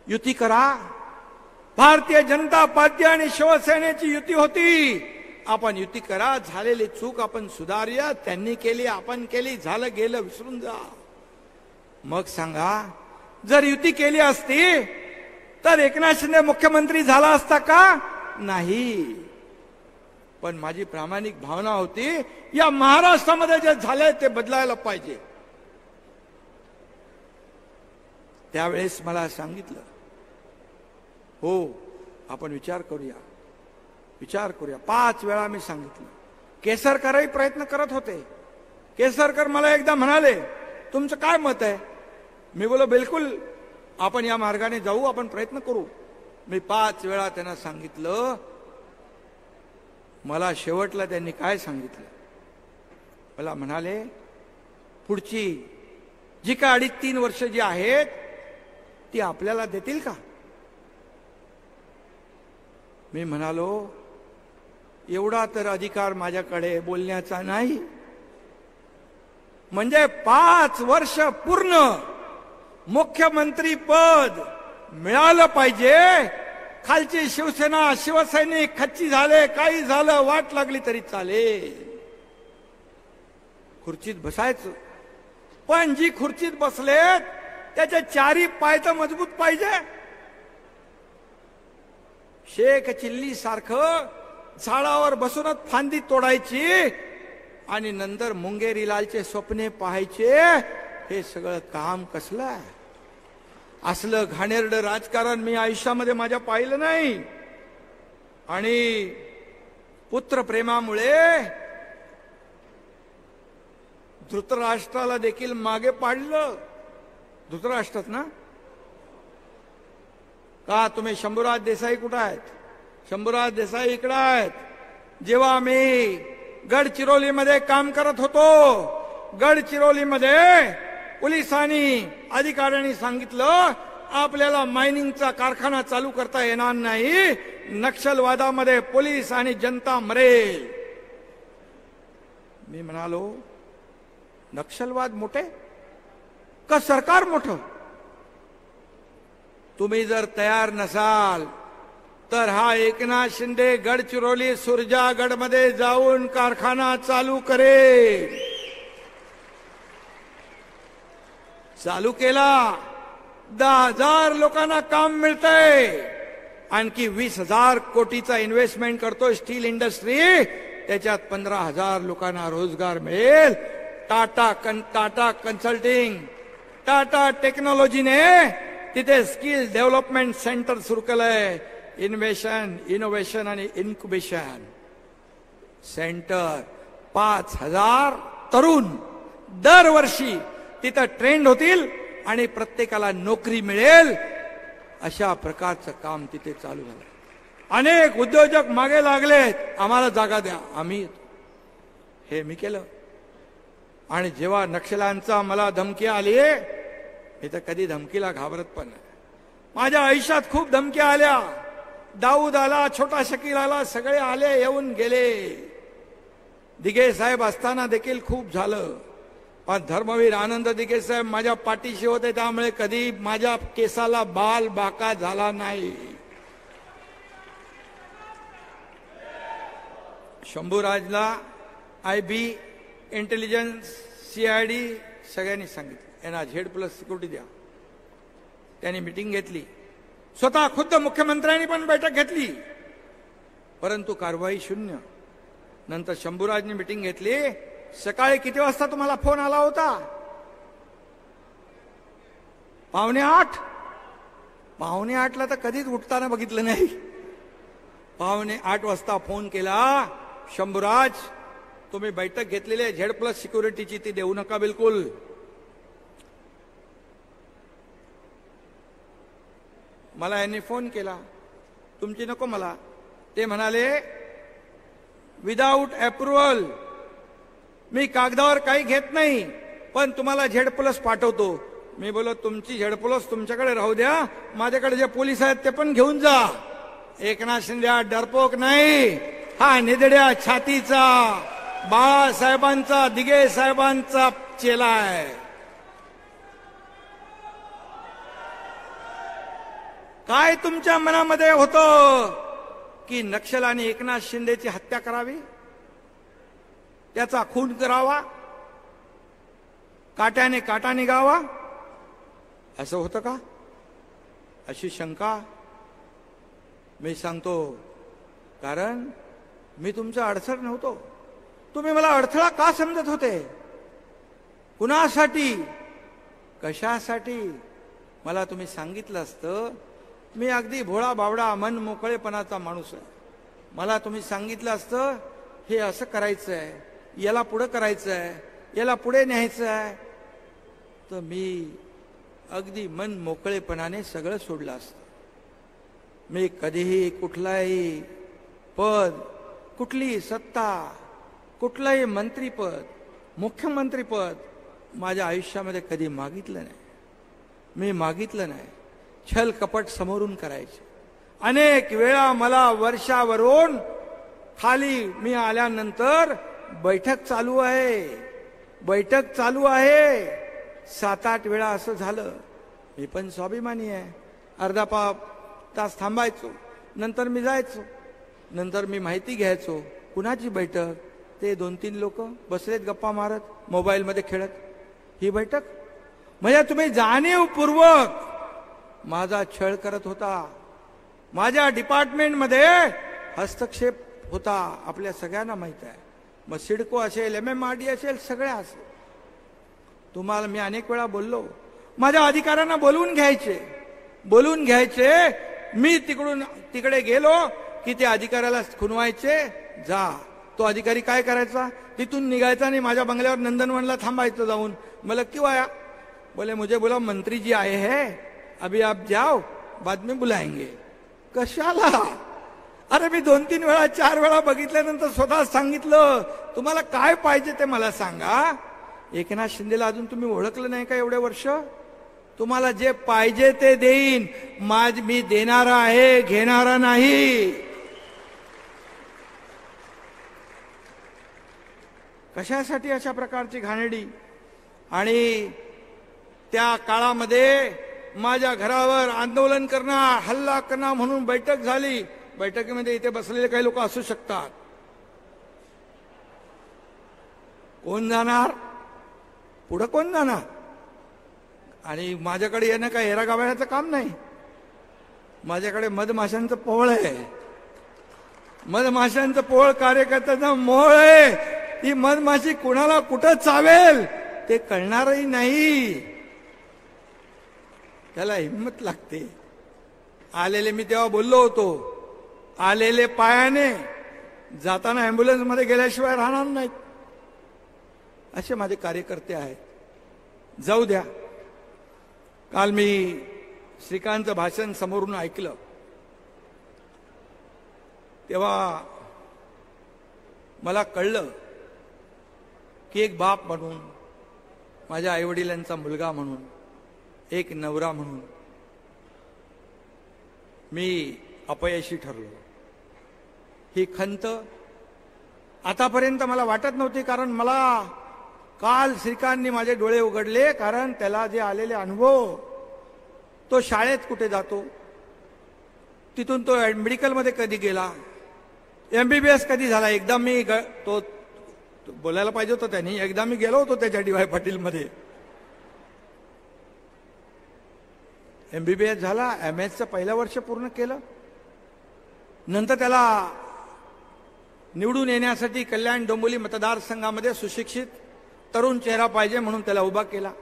युती करा. भारतीय जनता पार्टी आणि शिवसेनेची युती होती. आपण युती करा. झालेली चूक आपण सुधारूया. त्यांनी केली, आपण केली, झालं गेलं विसरून जा. मग सांगा, जर युती केली असती तर एकनाथ शिंदे मुख्यमंत्री झाला असता का? नाही. पण माझी प्रामाणिक भावना होती, या महाराष्ट्रामध्ये जे झालंय ते बदलायला पाहिजे. त्यावेळेस मला सांगितलं, हो आपण विचार करूया, विचार करूया. 5 वेळा मी सांगितलं. केसरकरही प्रयत्न करत होते. केसरकर मला एकदा म्हणाले, तुमचं काय मत आहे? मी बोलो, बिलकुल आपण या मार्गाने जाऊ, आपण प्रयत्न करू. मी 5 वेळा त्यांना सांगितलं. मला शेवटला त्यांनी काय सांगितलं? मला म्हणाले, पुढची जी का 2.5-3 वर्ष जी आहेत ती आपल्याला देतील का? मी म्हणालो, एवढा तर अधिकार माझ्याकडे बोलण्याचा नाही. म्हणजे 5 वर्ष पूर्ण मुख्यमंत्री पद मिळालं पाहिजे. खालची शिवसेना, शिवसैनिक खच्ची झाले, काही झालं, वाट लागली तरी चालेल. खुर्चीत बसायचं. पण जी खुर्चीत बसलेत त्याचे 4ही पाय तर मजबूत पाहिजे. शेख चिल्ली सारखं झाडावर बसूनच फांदी तोडायची आणि नंतर मुंगेरीलालचे स्वप्ने पाहायचे. हे सगळं काम कसलं आहे? असलं घाणेरडं राजकारण मी आयुष्यामध्ये माझ्या पाहिलं नाही. आणि पुत्रप्रेमामुळे धृतराष्ट्राला देखील मागे पाडलं. धृतराष्ट्रात ना का? तुम्ही शंभूराज देसाई कुठं आहेत? शंभूराज देसाई इकडं आहेत. जेव्हा आम्ही गडचिरोलीमध्ये काम करत होतो, गडचिरोलीमध्ये पोलिसांनी, अधिकाऱ्यांनी सांगितलं, आपल्याला मायनिंगचा कारखाना चालू करता येणार नाही, नक्षलवादामध्ये पोलीस आणि जनता मरेल. मी म्हणालो, नक्षलवाद मोठे का सरकार मोठं? तुम्ही जर तयार नसाल तर हा एकनाथ शिंदे गडचिरोली सुरजागडमध्ये जाऊन कारखाना चालू करेल. चालू केला, 10,000 लोकांना काम मिळतंय. आणखी 20,000 कोटीचा इन्व्हेस्टमेंट करतो स्टील इंडस्ट्री, त्याच्यात 15,000 लोकांना रोजगार मिळेल. टाटा कन्सल्टिंग, टाटा टेक्नॉलॉजीने तिथे स्किल डेव्हलपमेंट सेंटर सुरू केलंय. इन्व्हेशन, इनोव्हेशन आणि इन्क्युबेशन सेंटर. 5,000 तरुण दरवर्षी तिथं ट्रेंड होतील आणि प्रत्येकाला नोकरी मिळेल. अशा प्रकारचं काम तिथे चालू झालं. अनेक उद्योजक मागे लागलेत, आम्हाला जागा द्या, आम्ही. हे मी केलं. आणि जेव्हा नक्षल्यांचा मला धमकी आली, मी तर कधी धमकीला घाबरत पण नाही. माझ्या आयुष्यात खूप धमक्या आल्या. दाऊद आला, छोटा शकील आला, सगळे आले, येऊन गेले. दिघे साहेब असताना देखील खूप झालं. पण धर्मवीर आनंद दिघे साहेब माझ्या पाठीशी होते, त्यामुळे कधी माझ्या केसाला बाल बाका झाला नाही. शंभूराजला IB, इंटेलिजन्स, CID सगळ्यांनी सांगितलं, यांना Z+ सिक्युरिटी द्या. त्यांनी मीटिंग घेतली. स्वतः खुद्द मुख्यमंत्र्यांनी पण बैठक घेतली, परंतु कारवाई शून्य. नंतर शंभूराजनी मीटिंग घेतली. सकाळी किती वाजता तुम्हाला फोन आला होता? 7:45. 7:45ला तर कधीच उठताना बघितलं नाही. 7:45 वाजता फोन केला, शंभूराज तुम्ही बैठक घेतलेली आहे Z+ सिक्युरिटीची, ती देऊ नका बिलकुल. मला यांनी फोन केला, तुमची नको मला. ते म्हणाले, विदाऊट अप्रुव्हल मी कागदावर काही घेत नाही, पण तुम्हाला Z+ पाठवतो. मी बोलो, तुमची Z+ तुमच्याकडे राहू द्या, माझ्याकडे जे पोलीस आहेत ते पण घेऊन जा. एकनाथ शिंदे हा डरपोक नाही, हा निधड्या छातीचा बाळासाहेबांचा, दिघे साहेबांचा चेला आहे. काय तुमच्या मनामध्ये होतं की नक्षलाने एकनाथ शिंदेची हत्या करावी, त्याचा खून करावा, काट्याने काटा निघावा, असं होतं का? अशी शंका मी सांगतो, कारण मी तुमचा अडसर नव्हतो. तुम्ही मला अडथळा का समजत होते? कुणासाठी, कशासाठी? मला तुम्ही सांगितलं असतं, मी अगदी भोळा बावडा मन मोकळेपणाचा माणूस आहे. मला तुम्ही सांगितलं असतं हे असं करायचं आहे, याला पुढे करायचं आहे, याला पुढे न्यायचं आहे, तर मी अगदी मन मोकळेपणाने सगळं सोडलं असतं. मी कधीही कुठलाही पद, कुठली सत्ता, कुठलंही मंत्रीपद, मुख्यमंत्रीपद माझ्या आयुष्यामध्ये कधी मागितलं नाही. मी मागितलं नाही. छल कपट समोरून करायचे. अनेक वेळा मला वर्षावरून खाली मी आल्यानंतर बैठक चालू आहे, बैठक चालू आहे, 7-8 वेळा असं झालं. मी पण स्वाभिमानी आहे. अर्धा तास थांबायचो, नंतर मी जायचो, नंतर मी माहिती घ्यायचो कुणाची बैठक. ते 2-3 लोक बसलेत गप्पा मारत, मोबाईलमध्ये खेळत. ही बैठक म्हणजे तुम्ही जाणीवपूर्वक माझा छळ करत होता. माझ्या डिपार्टमेंटमध्ये हस्तक्षेप होता, आपल्या सगळ्यांना माहित आहे. मग सिडको असेल, MMRD असेल, सगळ्या असेल. तुम्हाला मी अनेक वेळा बोललो, माझ्या अधिकाऱ्यांना बोलवून घ्यायचे, बोलवून घ्यायचे. मी तिकडे गेलो की ते अधिकाऱ्याला खुनवायचे. जा. तो अधिकारी काय करायचा, तिथून निघायचा आणि माझ्या बंगल्यावर नंदनवनला थांबायचं जाऊन. मला क्यों आया? बोले मुझे बोला मंत्री जी आए हैं, अभी आप जाओ, बाद में बुलाएंगे. कशाला? अरे मी 2-3 वेळा 4 वेळा बघितल्यानंतर स्वतः सांगितलं, तुम्हाला काय पाहिजे ते मला सांगा. एकनाथ शिंदेला अजून तुम्ही ओळखलं नाही का एवढे वर्ष? तुम्हाला जे पाहिजे ते देईन. मी देणारा आहे, घेणारा नाही. कशासाठी अशा प्रकारची घाणेरडी? आणि त्या काळामध्ये माझ्या घरावर आंदोलन करणार, हल्ला करणार म्हणून बैठक झाली. बैठकीमध्ये इथे बसलेले काही लोक असू शकतात. कोण जाणार पुढं? कोण जाणार? आणि माझ्याकडे येणं काय हेरा गावाचं काम नाही. माझ्याकडे मधमाशांचं पोळ आहे. मधमाशांचं पोळ कार्यकर्त्यांचा मोळ आहे. ती मधमाशी कुणाला कुठं चावेल ते कळणारही नाही. त्याला हिंमत लागते. आलेले मी तेव्हा बोललो होतो, आलेले पायाने जाताना अँब्युलन्स मध्ये गेल्याशिवाय राहणार नाहीत. असे माझे कार्यकर्ते आहेत. जाऊ द्या. काल मी श्रीकांतचं भाषण समोरून ऐकलं, तेव्हा मला कळलं की एक बाप म्हणून, माझ्या आईवडिलांचा मुलगा म्हणून, एक नवरा म्हणून मी अपयशी ठरलो. ही खंत आतापर्यंत मला वाटत नव्हती, कारण मला काल श्रीकांतनी माझे डोळे उघडले. कारण त्याला जे आलेले अनुभव, तो शाळेत कुठे जातो, तिथून तो मेडिकलमध्ये कधी गेला, MBBS कधी झाला. एकदा मी तो बोलायला पाहिजे होतं त्यांनी, एकदा मी गेलो होतो त्याच्या DY पाटीलमध्ये. MBBS झाला, MS पहिलं वर्ष पूर्ण केलं. नंतर त्याला निवडून येण्यासाठी कल्याण डोंबिवली मतदारसंघामध्ये सुशिक्षित तरुण चेहरा पाहिजे म्हणून त्याला उभा केला.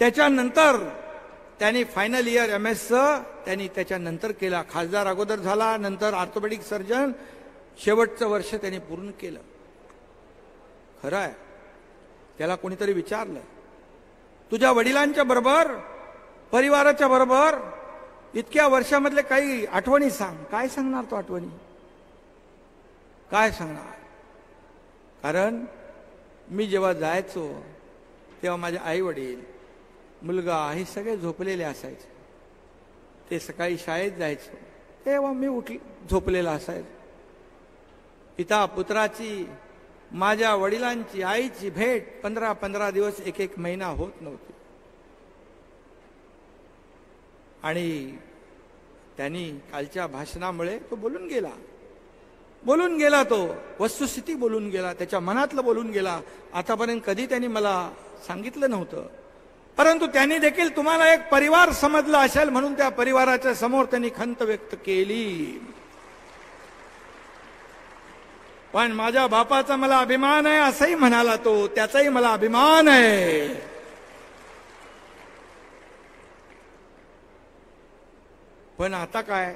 त्याच्यानंतर त्यांनी फायनल इयर MSचं त्यांनी त्याच्यानंतर केला. खासदार अगोदर झाला, नंतर ऑर्थोपेडिक सर्जन शेवटचं वर्ष त्यांनी पूर्ण केलं. खरं आहे, त्याला कोणीतरी विचारलं, तुझ्या वडिलांच्या बरोबर, परिवाराच्या बरोबर इतक्या वर्षामधले काही आठवणी सांग. काय सांगणार तो आठवणी? काय सांगणार? कारण मी जेव्हा जायचो तेव्हा माझे आई वडील, मुलगा हे सगळे झोपलेले असायचे. ते सकाळी शाळेत जायचो तेव्हा मी झोपलेला असायचो. पिता पुत्राची, माझ्या वडिलांची, आईची भेट 15-15 दिवस, 1-1 महिना होत नव्हती. आणि त्यांनी कालच्या भाषणामुळे तो बोलून गेला, तो वस्तुस्थिती बोलून गेला, त्याच्या मनातलं बोलून गेला. आतापर्यंत कधी त्यांनी मला सांगितलं नव्हतं, परंतु त्यांनी देखील तुम्हाला एक परिवार समजला असेल म्हणून त्या परिवाराच्या समोर त्यांनी खंत व्यक्त केली. पण माझ्या बापाचा मला अभिमान आहे असंही म्हणाला तो, त्याचाही मला अभिमान आहे. पण आता काय,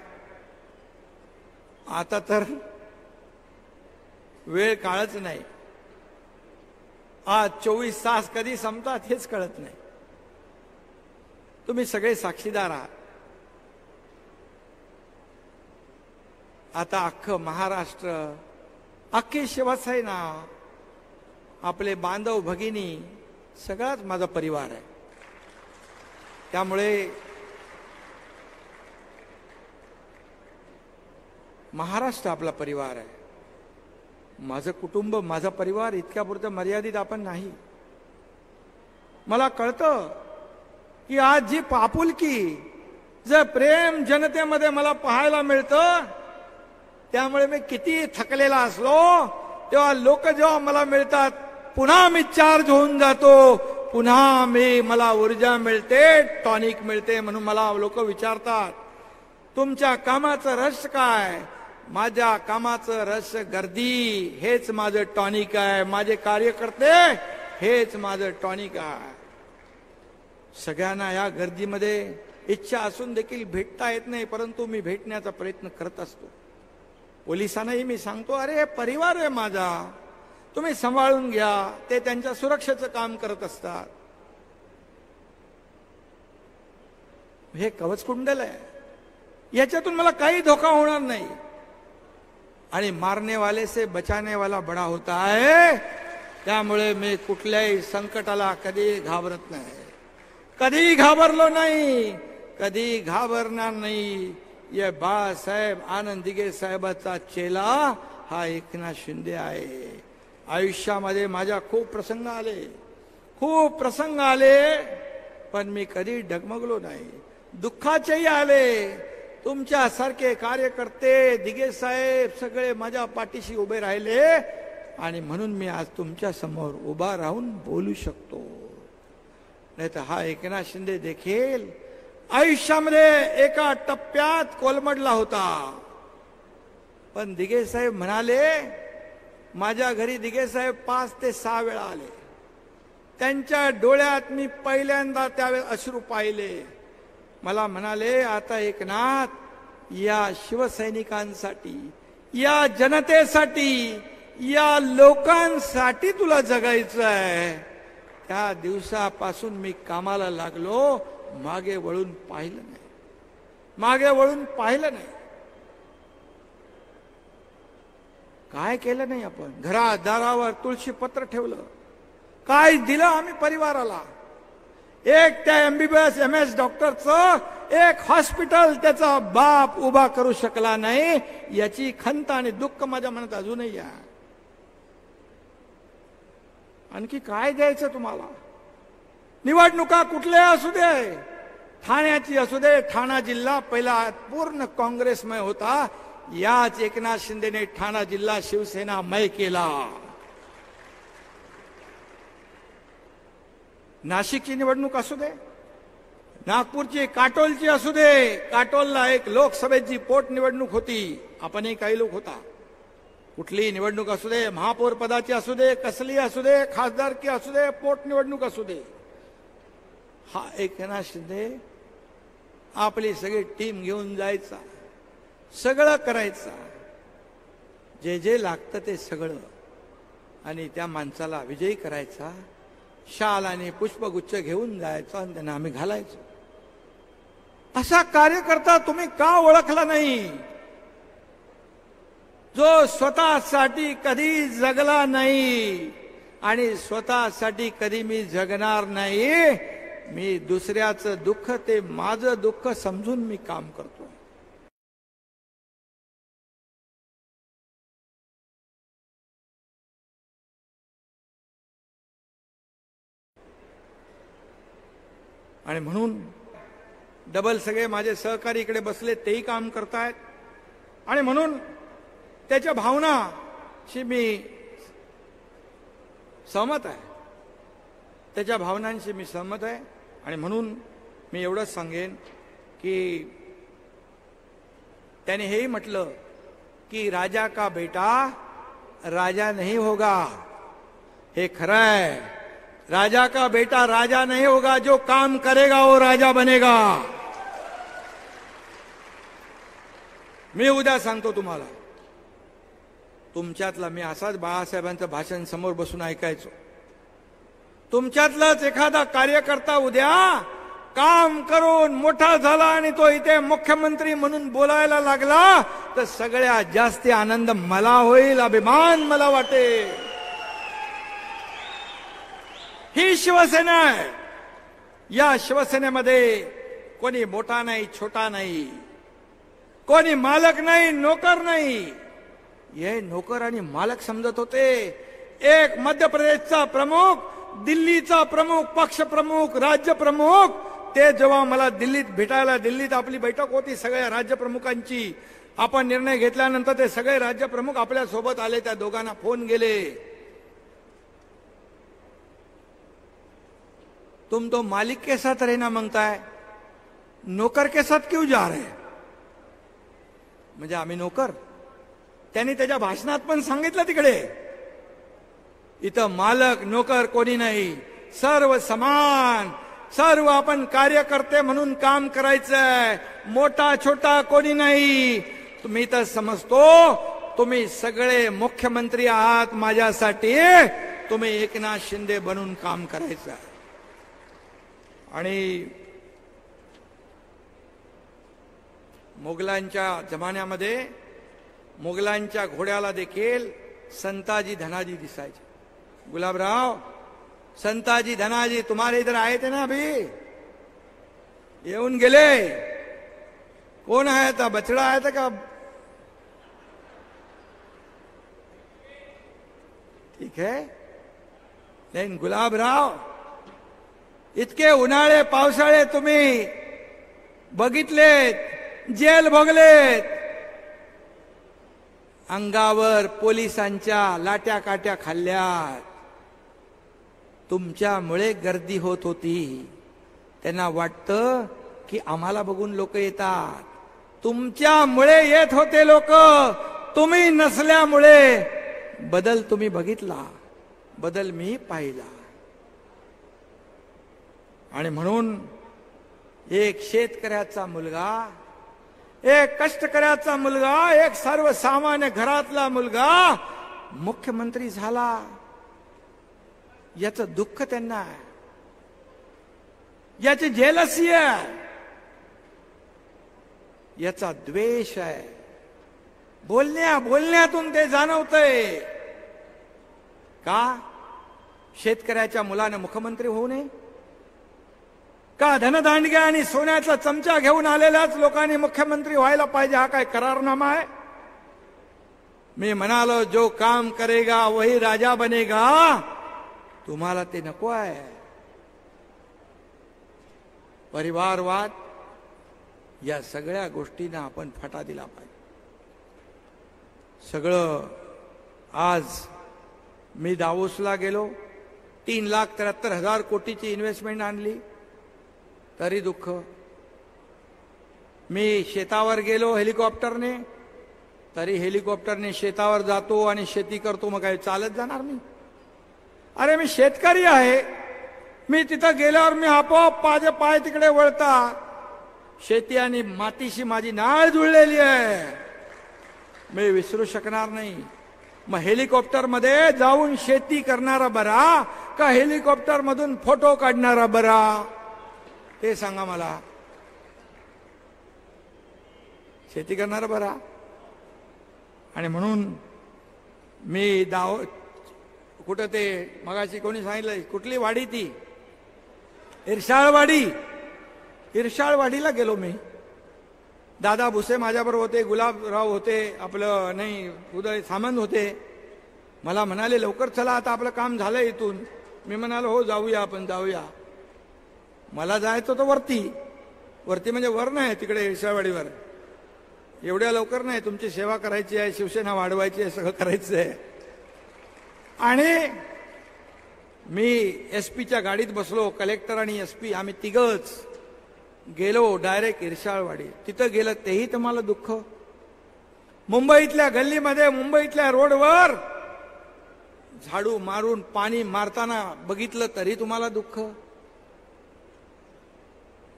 आता तर वेळ काळच नाही. आज 24 तास कधी संपतात हेच कळत नाही. तुम्ही सगळे साक्षीदार आहात. आता अख्खं महाराष्ट्र, अख्खी शिवसेना, आपले बांधव भगिनी, सगळाच माझा परिवार आहे. त्यामुळे महाराष्ट्र आपला परिवार आहे. माझं कुटुंब, माझा परिवार इतक्यापुरतं मर्यादित आपण नाही. मला कळतं की आज जी आपुलकी, जे प्रेम जनतेमध्ये मला पाहायला मिळतं, त्यामुळे मी किती थकलेला असलो तेव्हा लोक जेव्हा मला मिळतात, पुन्हा मी चार्ज होऊन जातो, पुन्हा मला ऊर्जा मिळते, टॉनिक मिळते. म्हणून मला लोक विचारतात, तुमच्या कामाचं रहस्य काय? माझ्या कामाचं रहस्य गर्दी, हेच माझं टॉनिक आहे. माझे कार्यकर्ते, हेच माझं टॉनिक आहे. सगळ्यांना या गर्दीमध्ये इच्छा असून देखील भेटता येत नाही, परंतु मी भेटण्याचा प्रयत्न करत असतो. पोलिसांनाही मी सांगतो, अरे हे परिवार आहे माझा, तुम्ही सांभाळून घ्या. ते त्यांच्या सुरक्षेचं काम करत असतात. हे कवचकुंडल आहे, याच्यातून मला काही धोका होणार नाही. आणि मारने वाले से बचाने वाला बडा होता है. त्यामुळे मी कुठल्याही संकटाला कधी घाबरत नाही, कधी घाबरलो नाही, कधी घाबरणार नाही. ये बाळासाहेब आनंद दिघे साहेबाचा चेला हा एकनाथ शिंदे आहे. आयुष्यामध्ये माझ्या खूप प्रसंग आले, पण मी कधी डगमगलो नाही. दुःखाचेही आले. तुमच्यासारखे कार्यकर्ते, दिघे साहेब सगळे माझ्या पाठीशी उभे राहिले, आणि म्हणून मी आज तुमच्या समोर उभा राहून बोलू शकतो. नाही तर हा एकनाथ शिंदे देखील आयुष्यामध्ये एका टप्प्यात कोलमडला होता. पण दिघे साहेब म्हणाले, माझ्या घरी दिघे साहेब 5 ते 6 वेळा आले. त्यांच्या डोळ्यात मी पहिल्यांदा त्यावेळेस अश्रू पाहिले. मला म्हणाले, आता एकनाथ, या शिवसैनिकांसाठी, या जनतेसाठी, या लोकांसाठी तुला जगायचं आहे. त्या दिवसापासून मी कामाला लागलो, मागे वळून पाहिलं नाही. काय केलं नाही आपण? घरात दारावर तुळशी पत्र ठेवलं. काय दिलं आम्ही परिवाराला? एक त्या MBBS MS डॉक्टरचं एक हॉस्पिटल त्याचा बाप उभा करू शकला नाही, याची खंत आणि दुःख माझ्या मनात अजूनही आहे. आणखी काय द्यायचं तुम्हाला? निवडणुका कुठल्या असू दे, ठाण्याची असू दे, ठाणा जिल्हा पहिला पूर्ण काँग्रेसमय होता. याच एकनाथ शिंदेने ठाणा जिल्हा शिवसेनामय केला. नाशिकची निवडणूक असू दे, नागपूरची, काटोलची असू दे. काटोलला एक लोकसभेची पोट निवडणूक होती, आपणही काही लोक होता. कुठलीही निवडणूक असू दे, महापौर पदाची असू दे, कसली असू दे, खासदारकी असू दे, पोट निवडणूक असू दे, हा एकनाथ शिंदे आपली सगळी टीम घेऊन जायचा, सगळं करायचा, जे लागतं ते सगळं, आणि त्या माणसाला विजयी करायचा. शाल आणि पुष्पगुच्छ घेऊन जायचा आणि त्यांना आम्ही घालायचो. असा कार्यकर्ता तुम्ही का ओळखला नाही? जो स्वतःसाठी कधी जगला नाही आणि स्वतःसाठी कधी मी जगणार नाही. मी दुसऱ्याचं दुःख ते माझं दुःख समजून मी काम करतो. आणि म्हणून डबल सगळे माझे सहकारी इकडे बसले, तेही काम करतायत. आणि म्हणून त्याच्या भावनाशी मी सहमत आहे, त्याच्या भावनांशी मी सहमत आहे. आणि म्हणून मी एवढंच सांगेन की त्याने हेही म्हटलं की राजा का बेटा राजा नहीं होगा. हे खरं आहे, राजा का बेटा राजा नहीं होगा, जो काम करेगा वो राजा बनेगा. मी उद्या सांगतो तुम्हाला, तुमच्यातला, मी असाच बाळासाहेबांचं भाषण समोर बसून ऐकायचो, तुमच्यातलाच एखादा कार्यकर्ता उद्या काम करून मोठा झाला आणि तो इथे मुख्यमंत्री म्हणून बोलायला लागला तर सगळ्यात जास्त आनंद मला होईल, अभिमान मला वाटेल. ही शिवसेना आहे. या शिवसेनेमध्ये कोणी मोठा नाही, छोटा नाही, कोणी मालक नाही, नोकर नाही. हे नोकर आणि मालक समजत होते. एक मध्य प्रदेशचा प्रमुख, दिल्लीचा प्रमुख, पक्ष प्रमुख, राज्य प्रमुख, ते जेव्हा मला दिल्लीत भेटायला, दिल्लीत आपली बैठक होती सगळ्या राज्य प्रमुखांची, आपण निर्णय घेतल्यानंतर ते सगळे राज्य प्रमुख आपल्या सोबत आले. त्या दोघांना फोन गेले, तुम तो मालिक के साथ रहना मांगता है, नौकर के साथ क्यों जा रहे. म्हणजे आम्ही नोकर. त्यांनी त्याच्या भाषणात पण सांगितलं तिकडे, इथं मालक नोकर कोणी नाही, सर्व समान, सर्व आपण कार्यकर्ते म्हणून काम करायचंय, मोठा छोटा कोणी नाही. तुम्ही तर समजतो तुम्ही सगळे मुख्यमंत्री आहात माझ्यासाठी, तुम्ही एकनाथ शिंदे बनून काम करायचं. आणि मोगलांच्या जमान्यामध्ये मोगलांच्या घोड्याला देखील संताजी धनाजी दिसायचे. गुलाबराव, संताजी धनाजी तुम्हारे इधर आए थे ना, अभी येऊन गेले. कोण आया था, बछड़ा आया था का? ठीक है, लेकिन गुलाबराव इतके उन्हाळे पावसाळे तुम्ही बघितलेत, जेल भोगलेत, अंगावर पोलिसांच्या लाट्या काट्या खाल्ल्यात. तुमच्यामुळे गर्दी होत होती. त्यांना वाटतं की आम्हाला बघून लोक येतात. तुमच्यामुळे येत होते लोक, तुम्ही नसल्यामुळे बदल तुम्ही बघितला, बदल मी पाहिला. आणि म्हणून एक शेतकऱ्याचा मुलगा, एक कष्टकऱ्याचा मुलगा, एक सर्वसामान्य घरातला मुलगा मुख्यमंत्री झाला, याचं दुःख त्यांना आहे, याची जेलसी आहे, याचा द्वेष आहे. बोलण्यातून ते जाणवतंय. का शेतकऱ्याच्या मुलाने मुख्यमंत्री होऊ नये? का धनदांडग्या आणि सोन्याचा चमचा घेऊन आलेल्याच लोकांनी मुख्यमंत्री व्हायला पाहिजे? हा काय करारनामा आहे? मी म्हणालो जो काम करेगा वही राजा बनेगा. तुम्हाला ते नको आहे. परिवारवाद या सगळ्या गोष्टींना आपण फाटा दिला पाहिजे. सगळं आज मी दावोसला गेलो, 3,73,000 कोटीची इन्व्हेस्टमेंट आणली, तरी दुःख. मी शेतावर गेलो हेलिकॉप्टरने, तरी हेलिकॉप्टरने शेतावर जातो आणि शेती करतो. मग काय चालत जाणार मी? अरे मी शेतकरी आहे. मी तिथं गेल्यावर मी आपोआप माझे पाय तिकडे वळतात. शेती आणि मातीशी माझी नाळ जुळलेली आहे, मी विसरू शकणार नाही. मग हेलिकॉप्टर मध्ये जाऊन शेती करणारा बरा का हेलिकॉप्टर मधून फोटो काढणारा बरा? ते सांगा मला. शेती करणारा बरा. आणि म्हणून मी कुठं ते मगाशी कोणी सांगितलं, कुठली वाडी ती? इरशाळवाडी. इरशाळवाडीला गेलो मी. दादा भुसे माझ्याबरोबर होते, गुलाबराव होते, आपलं नाही उदय सामंत होते. मला म्हणाले लवकर चला, आता आपलं काम झालं इथून. मी म्हणालो हो जाऊया, आपण जाऊया. मला जायचं होतं वरती म्हणजे वर नाही, तिकडे इरशाळवाडीवर. एवढ्या लवकर नाही, तुमची सेवा करायची आहे, शिवसेना वाढवायची आहे, सगळं करायचं आहे. आणि मी एसपीच्या गाडीत बसलो, कलेक्टर आणि एसपी आम्ही तिघच गेलो डायरेक्ट इरशाळवाडी. तिथं गेलं तेही तुम्हाला दुःख. मुंबईतल्या गल्लीमध्ये, मुंबईतल्या रोडवर झाडू मारून पाणी मारताना बघितलं तरी तुम्हाला दुःख.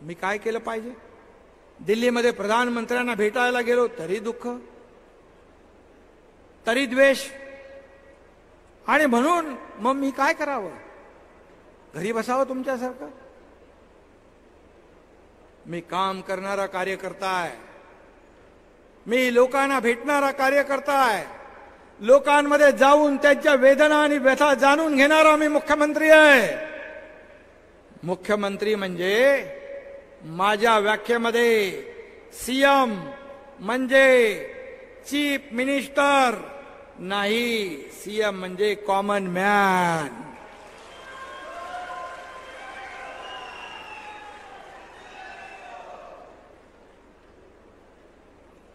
मी काय केलं पाहिजे? दिल्लीमध्ये प्रधानमंत्र्यांना भेटायला गेलो तरी दुःख, तरी द्वेष. आणि म्हणून मग मी काय करावं? घरी बसावं तुमच्यासारखं? मी काम करणारा कार्यकर्ता आहे, मी लोकांना भेटणारा कार्यकर्ता आहे, लोकांमध्ये जाऊन त्यांच्या वेदना आणि व्यथा जाणून घेणारा मी मुख्यमंत्री आहे. मुख्यमंत्री म्हणजे माझ्या व्याख्येमध्ये सीएम म्हणजे चीफ मिनिस्टर नाही, सीएम म्हणजे कॉमन मॅन.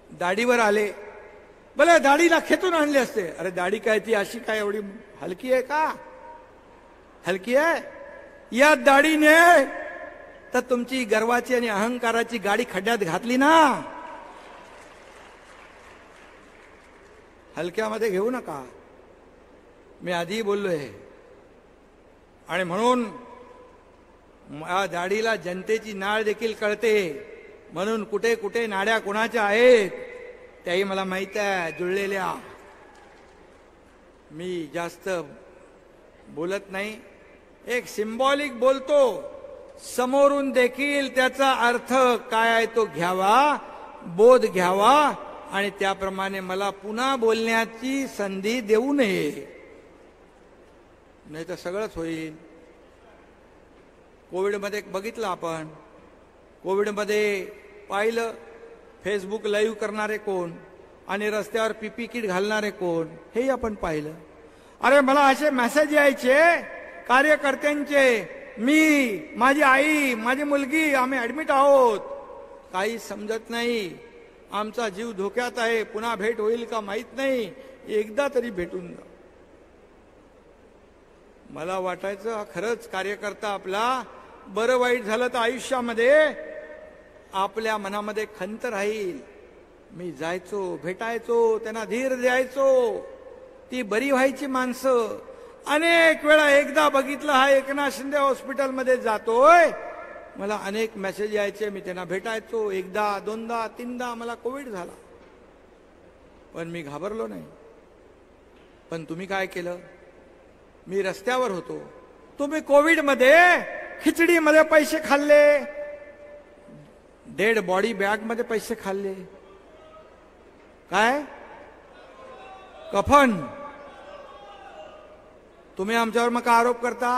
दाढीवर आले, भले दाढीला खेचून आणले असते. अरे दाढी काय ती अशी काय एवढी हलकी आहे का? हलकी आहे? या दाढीने तर तुमची गर्वाची आणि अहंकाराची गाडी खड्ड्यात घातली ना. हलक्यामध्ये घेऊ नका, मी आधी बोललोय. आणि म्हणून या दाढीला जनतेची नाळ देखील कळते. म्हणून कुठे कुठे नाड्या कोणाच्या आहेत त्याही मला माहित आहे, जुळलेल्या. मी जास्त बोलत नाही, एक सिंबॉलिक बोलतो. समोरून देखील त्याचा अर्थ काय आहे तो घ्यावा, बोध घ्यावा आणि त्याप्रमाणे मला पुन्हा बोलण्याची संधी देऊ नये, नाही तर सगळंच होईल. कोविडमध्ये बघितलं आपण, कोविडमध्ये पाहिलं फेसबुक लाईव्ह करणारे कोण आणि रस्त्यावर पीपी किट घालणारे कोण हेही आपण पाहिलं. अरे मला असे मेसेज यायचे कार्यकर्त्यांचे, मी, माझी आई, माझी मुलगी आम्ही ऍडमिट आहोत, काही समजत नाही, आमचा जीव धोक्यात आहे, पुन्हा भेट होईल का माहित नाही, एकदा तरी भेटून जा. मला वाटायचं खरंच कार्यकर्ता आपला बरं वाईट झालं तर आयुष्यामध्ये आपल्या मनामध्ये खंत राहील. मी जायचो, भेटायचो, त्यांना धीर द्यायचो, ती बरी व्हायची माणसं. अनेक वेळा एकदा बघितलं हा एकनाथ शिंदे हॉस्पिटलमध्ये जातोय, मला अनेक मेसेज यायचे, मी त्यांना भेटायचो. एकदा, दोनदा, तीनदा मला कोविड झाला, पण मी घाबरलो नाही. पण तुम्ही काय केलं? मी रस्त्यावर होतो, तुम्ही कोविडमध्ये खिचडीमध्ये पैसे खाल्ले, डेड बॉडी बॅग मध्ये पैसे खाल्ले. काय कफन? तुम्ही आमच्यावर मग आरोप करता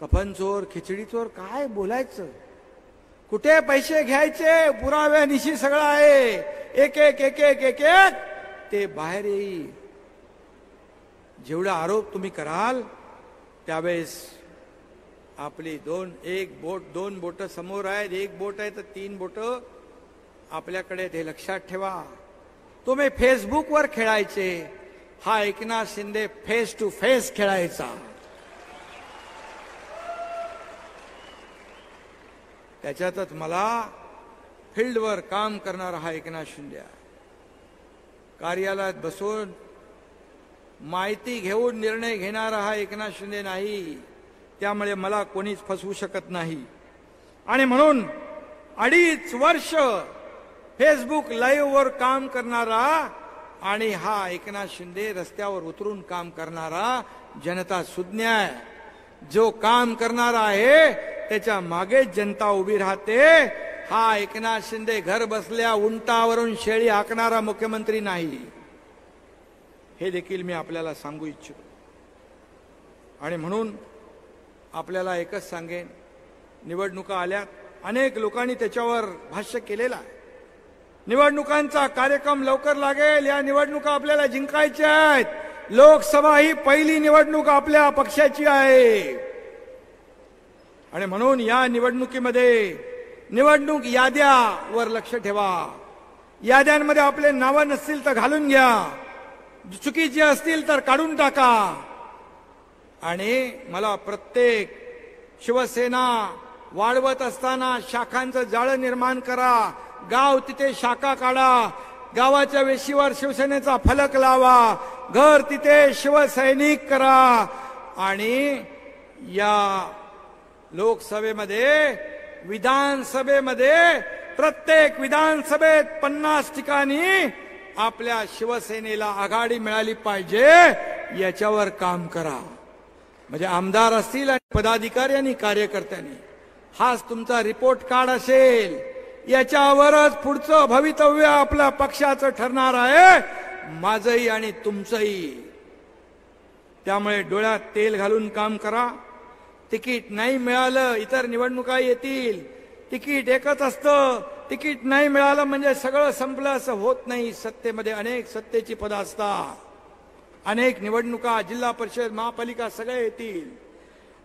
कफन चोर, खिचडी चोर? काय बोलायचं? कुठे पैसे घ्यायचे? पुराव्यानिशी सगळं आहे, एक एक एक एक एक एक ते बाहेर येईल. जेवढा आरोप तुम्ही कराल त्यावेळेस आपली दोन बोट समोर आहेत, एक बोट आहे तर 3 बोट आपल्याकडे, ते लक्षात ठेवा. तुम्ही फेसबुकवर खेळायचे, हा Eknath Shinde face to face खेळायचा. त्याच्यातच मला फील्डवर काम करणारा हा एकनाथ शिंदे आहे. कार्यालयात बसून माहिती घेऊन निर्णय घेणारा हा एकनाथ शिंदे नाही. त्यामुळे मला कोणीच फसवू शकत नाही. आणि म्हणून 2.5 वर्ष फेसबुक लाईव्ह वर काम करणारा आणि हा एकनाथ शिंदे रस्त्यावर उतरून काम करणारा जनता सुज्ञ आहे. जो काम करणारा आहे त्याच्या मागे जनता उभी राहते. हा एकनाथ शिंदे घर बसल्या उंटावरून शेळी हाकणारा मुख्यमंत्री नाही, हे देखील मी आपल्याला सांगू इच्छितो. आणि म्हणून आपल्याला एकच सांगेन, निवडणुका आल्यात, अनेक लोकांनी त्याच्यावर भाष्य केलेलं आहे. निवडणुकांचा कार्यक्रम लवकर लागेल. या निवडणुका आपल्याला जिंकायच्या आहेत. लोकसभा ही पहिली निवडणूक आपल्या पक्षाची आहे. आणि म्हणून या निवडणुकीमध्ये निवडणूक याद्यावर लक्ष ठेवा. याद्यांमध्ये आपले नावं नसतील तर घालून घ्या, चुकीचे असतील तर काढून टाका. आणि मला प्रत्येक शिवसेना वाढवत असताना शाखांचं जाळं निर्माण करा. गाव तिथे शाखा काढा, गावाच्या वेशीवर शिवसेनेचा फलक लावा, घर तिथे शिवसैनिक करा. आणि या लोकसभेमध्ये, विधानसभेमध्ये, प्रत्येक विधानसभेत 50 ठिकाणी आपल्या शिवसेनेला आघाडी मिळाली पाहिजे, याच्यावर काम करा. म्हणजे आमदार असतील आणि पदाधिकारी आणि कार्यकर्त्यांनी हाच तुमचा रिपोर्ट कार्ड असेल, याच्यावरच पुढचं भवितव्य आपल्या पक्षाचं ठरणार आहे, माझंही आणि तुमचंही. त्यामुळे डोळ्यात तेल घालून काम करा. तिकीट नाही मिळालं, इतर निवडणुका येतील, तिकीट एकच असतं. तिकीट नाही मिळालं म्हणजे सगळं संपलं असं होत नाही. सत्तेमध्ये अनेक सत्तेची पदं असतात, अनेक निवडणुका, जिल्हा परिषद, महापालिका सगळे येतील.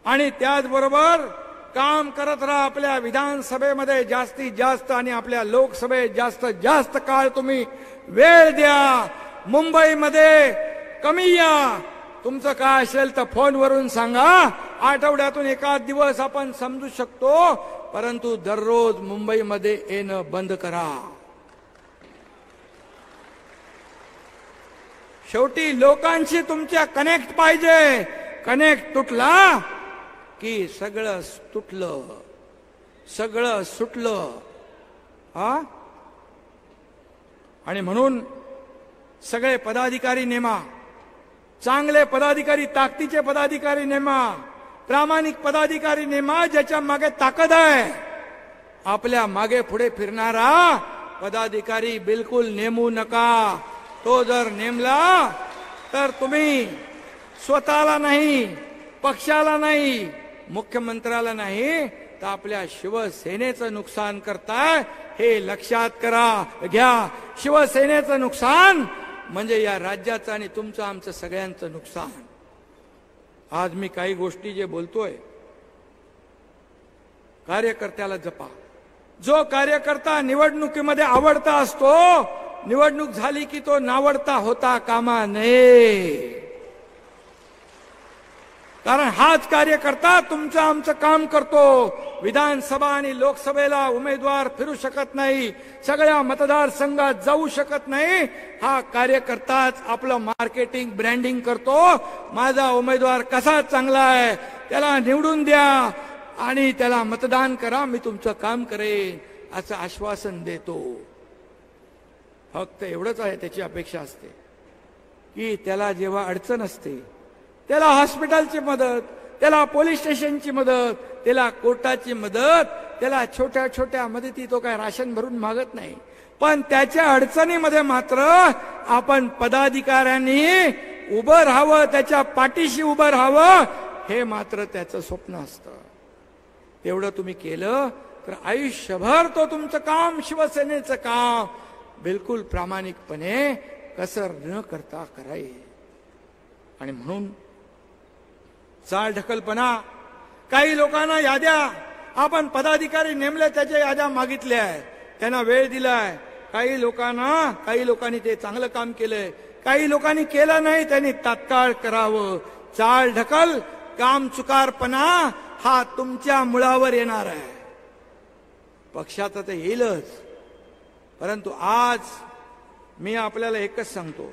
आणि त्याचबरोबर काम करत राहा. आपल्या विधानसभेमध्ये जास्तीत जास्त आणि आपल्या लोकसभेत जास्तीत जास्त काळ तुम्ही वेळ द्या. मुंबईमध्ये कमी या. तुमचं काय असेल तर फोनवरून सांगा. आठवड्यातून एखाद दिवस आपण समजू शकतो, परंतु दररोज मुंबईमध्ये येणं बंद करा. शेवटी लोकांशी तुमच्या कनेक्ट पाहिजे. कनेक्ट तुटला की सगळं तुटलं, सगळं सुटलं. आणि म्हणून सगळे पदाधिकारी नेमा, चांगले पदाधिकारी, ताकदीचे पदाधिकारी नेमा, प्रामाणिक पदाधिकारी नेमा, ज्याच्या मागे ताकद आहे. आपल्या मागे पुढे फिरणारा पदाधिकारी बिलकुल नेमू नका. तो जर नेमला तर तुम्ही स्वतःला नाही, पक्षाला नाही, मुख्यमंत्र्याला नाही, तर आपल्या शिवसेनेचं नुकसान करताय, हे लक्षात घ्या. शिवसेनेचं नुकसान म्हणजे या राज्याचं आणि तुमचं, आमचं सगळ्यांचं नुकसान. आज मी काही गोष्टी जे बोलतोय, कार्यकर्त्याला जपा. जो कार्यकर्ता निवडणुकीमध्ये आवडता असतो, निवडणूक झाली की तो नावडता होता कामा नये. कारण हाच कार्यकर्ता तुमचं आमचं काम करतो. विधानसभा आणि लोकसभेला उमेदवार फिरू शकत नाही, सगळ्या मतदारसंघात जाऊ शकत नाही. हा कार्यकर्ताच आपलं मार्केटिंग, ब्रँडिंग करतो. माझा उमेदवार कसा चांगला आहे, त्याला निवडून द्या आणि त्याला मतदान करा, मी तुमचं काम करेन असं आश्वासन देतो. फक्त एवढंच आहे, त्याची अपेक्षा असते की त्याला जेव्हा अडचण असते, त्याला हॉस्पिटलची मदत, त्याला पोलीस स्टेशनची मदत, त्याला कोर्टाची मदत, त्याला छोट्या छोट्या मदती तो काय राशन भरून मागत नाही. पण त्याच्या अडचणीमध्ये मात्र आपण पदाधिकाऱ्यांनी उभं राहावं, त्याच्या पाठीशी उभं राहावं, हे मात्र त्याचं स्वप्न असतं. तेवढं तुम्ही केलं तर आयुष्यभर तो तुमचं काम, शिवसेनेचं काम बिलकुल प्रामाणिकपणे कसर न करता कराय. आणि म्हणून चाल ढकलपणा, काही लोकांना याद्या, आपण पदाधिकारी नेमले, त्याच्या याद्या मागितल्या आहे, त्यांना वेळ दिलाय. काही लोकांनी ते चांगलं काम केलंय, काही लोकांनी केलं नाही, त्यांनी तात्काळ करावं. चाल ढकल, काम चुकारपणा हा तुमच्या मुळावर येणार आहे. पक्षाचं तर येईलच, परंतु आज मी आपल्याला एकच सांगतो,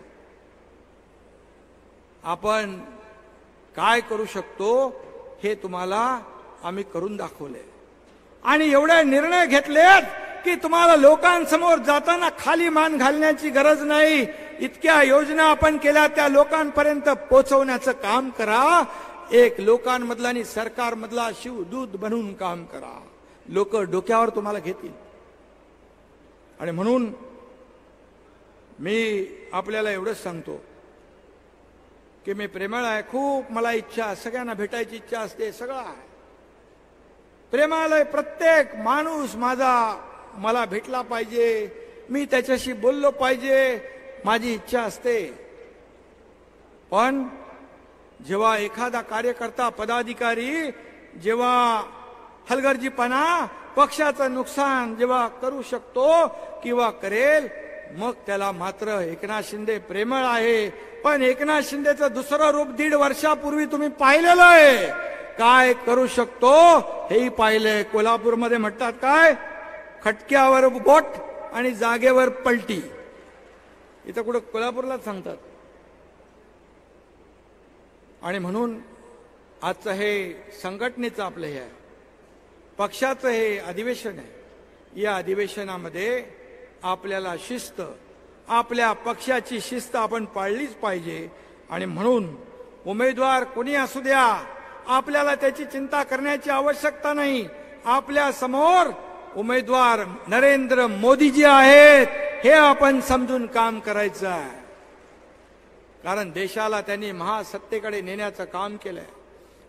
आपण काय करू शकतो हे तुम्हाला आम्ही करून दाखवले. आणि एवढे निर्णय घेतलेत की तुम्हाला लोकांसमोर जाताना खाली मान घालण्याची गरज नाही. इतक्या योजना आपण केल्या, त्या लोकांपर्यंत पोहोचवण्याचं काम करा. एक लोकांमधला आणि सरकारमधला शिवदूत बनून काम करा. लोक डोक्यावर तुम्हाला घेतील. आणि म्हणून मी आपल्याला एवढंच सांगतो की मी प्रेमळ आहे, खूप मला इच्छा, सगळ्यांना भेटायची इच्छा असते, सगळं आहे. प्रेमालय, प्रत्येक माणूस मला भेटला पाहिजे, मी त्याच्याशी बोललो पाहिजे, माझी इच्छा असते. पण जेव्हा एखादा कार्यकर्ता, पदाधिकारी जेव्हा हलगर्जीपणा, पक्षाचं नुकसान जेव्हा करू शकतो किंवा करेल, मग त्याला मात्र एकनाथ शिंदे प्रेमळ आहे. पण एकनाथ शिंदेचं दुसरं रूप 1.5 वर्षापूर्वी तुम्ही पाहिलेलं आहे. काय करू शकतो हेही पाहिलंय. कोल्हापूरमध्ये म्हणतात काय, खटक्यावर बोट आणि जागेवर पलटी. इथं कुठं कोल्हापूरलाच सांगतात. आणि म्हणून आजचं हे संघटनेचं आपलं हे आहे, पक्षाचं हे अधिवेशन आहे. या अधिवेशनामध्ये आपल्याला शिस्त, आपल्या पक्षाची शिस्त आपण पाळलीच पाहिजे. आणि म्हणून उमेदवार कोणी असू द्या, आपल्याला त्याची चिंता करण्याची आवश्यकता नाही. आपल्या समोर उमेदवार नरेंद्र मोदीजी आहेत, हे आपण समजून काम करायचं आहे. कारण देशाला त्यांनी महासत्तेकडे नेण्याचं काम केलंय.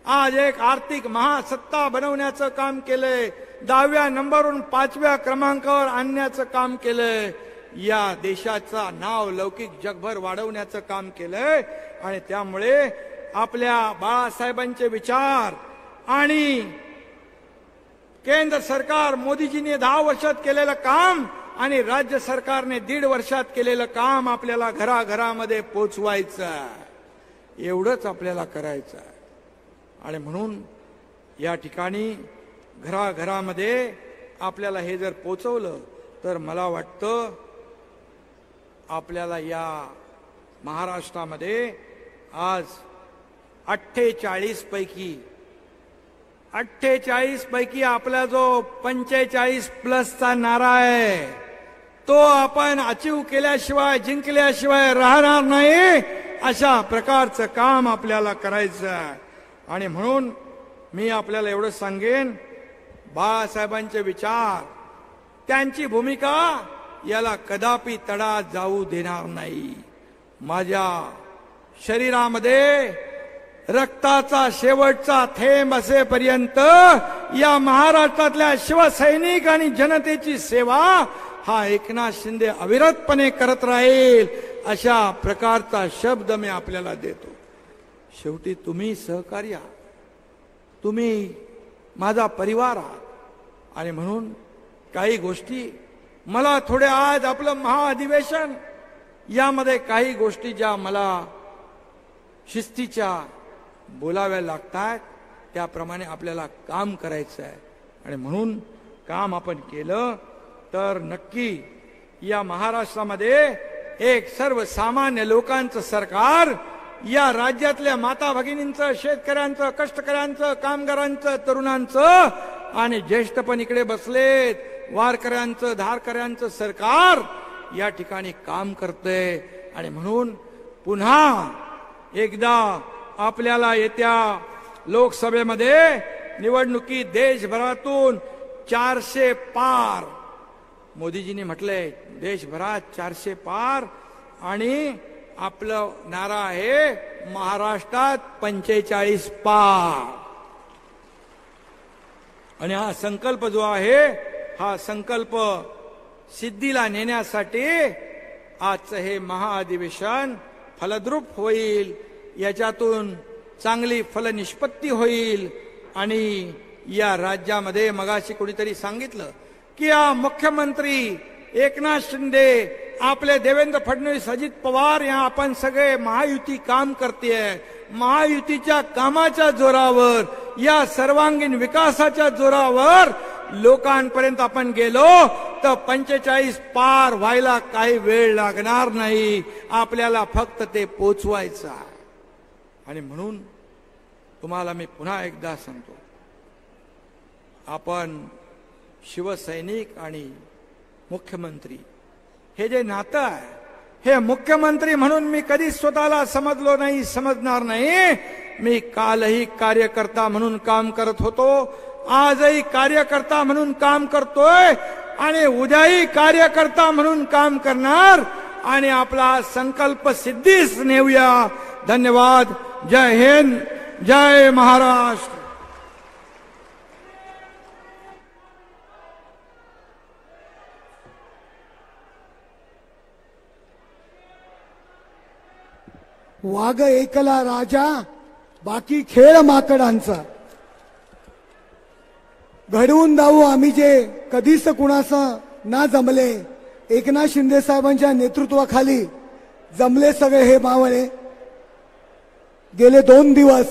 आज एक आर्थिक महासत्ता बनवण्याचं काम केलंय. 10व्या नंबरवरून 5व्या क्रमांकावर आणण्याचं काम केलंय. या देशाचा नाव लौकिक जगभर वाढवण्याचं काम केलंय. आणि त्यामुळे आपल्या बाळासाहेबांचे विचार आणि केंद्र सरकार मोदीजींनी 10 वर्षात केलेलं काम आणि राज्य सरकारने 1.5 वर्षात केलेलं काम आपल्याला घराघरामध्ये पोचवायचं, एवढंच आपल्याला करायचं. आणि म्हणून या ठिकाणी घराघरामध्ये आपल्याला हे जर पोचवलं तर मला वाटतं आपल्याला या महाराष्ट्रामध्ये आज 48 पैकी आपला जो 45+ नारा आहे तो आपण अचीव केल्याशिवाय, जिंकल्याशिवाय राहणार नाही. अशा प्रकारचं काम आपल्याला करायचं आहे. आणि म्हणून मी आपल्याला एवढं सांगेन, बाळासाहेबांचे विचार, त्यांची भूमिका याला कदापि तडा जाऊ देणार नाही. माझ्या शरीरामध्ये रक्ताचा शेवटचा थेंब असेपर्यंत या महाराष्ट्रातल्या शिवसैनिक आणि जनतेची सेवा हा एकनाथ शिंदे अविरतपणे करत राहील, अशा प्रकारचा शब्द मी आपल्याला देतो. शेवटी तुम्ही सहकार्य आहात, तुम्ही माझा परिवार आहात. आणि म्हणून काही गोष्टी मला थोड्या, आज आपलं महाअधिवेशन, यामध्ये काही गोष्टी ज्या मला शिस्तीच्या बोलाव्या लागतात, त्याप्रमाणे आपल्याला काम करायचं आहे. आणि म्हणून काम आपण केलं तर नक्की या महाराष्ट्रामध्ये एक सर्वसामान्य लोकांचं सरकार, या राज्यातल्या माता भगिनींचं, शेतकऱ्यांचं, कष्टकऱ्यांचं, कामगारांचं, तरुणांचं आणि ज्येष्ठ पण इकडे बसलेत, वारकऱ्यांचं, धारकऱ्यांचं सरकार या ठिकाणी काम करतंय. आणि म्हणून पुन्हा एकदा आपल्याला येत्या लोकसभेमध्ये निवडणुकीत देशभरातून 400 पार, मोदीजींनी म्हटलंय देशभरात 400 पार, आणि आपलं नारा आहे महाराष्ट्रात 45 पार. आणि हा संकल्प जो आहे, हा संकल्प सिद्धीला नेण्यासाठी आजचं हे महाअधिवेशन फलद्रूप होईल, याच्यातून चांगली फलनिष्पत्ती होईल. आणि या राज्यामध्ये मगाशी कोणीतरी सांगितलं की या मुख्यमंत्री एकनाथ शिंदे, आपले देवेंद्र फडणवीस, अजित पवार, या आपण सगळे महायुती काम करतेय. महायुतीच्या कामाच्या जोरावर, या सर्वांगीण विकासाच्या जोरावर लोकांपर्यंत आपण गेलो तर 45 पार व्हायला काही वेळ लागणार नाही. आपल्याला फक्त ते पोचवायचं आहे. आणि म्हणून तुम्हाला मी पुन्हा एकदा सांगतो, आपण शिवसैनिक आणि मुख्यमंत्री हे जे नातं आहे, हे मुख्यमंत्री म्हणून मी कधी स्वतःला समजलो नाही, समजणार नाही. मी कालही कार्यकर्ता म्हणून काम करत होतो, आजही कार्यकर्ता म्हणून काम करतोय आणि उद्याही कार्यकर्ता म्हणून काम करणार. आणि आपला संकल्प सिद्धीस नेऊया. धन्यवाद. जय हिंद, जय महाराष्ट्र. वाघ एकला राजा, बाकी खेळ माकडांचा. घडवून दावू आम्ही जे कधीच कुणाचं ना जमले, एकनाथ शिंदे साहेबांच्या नेतृत्वाखाली जमले सगळे हे मावळे. गेले 2 दिवस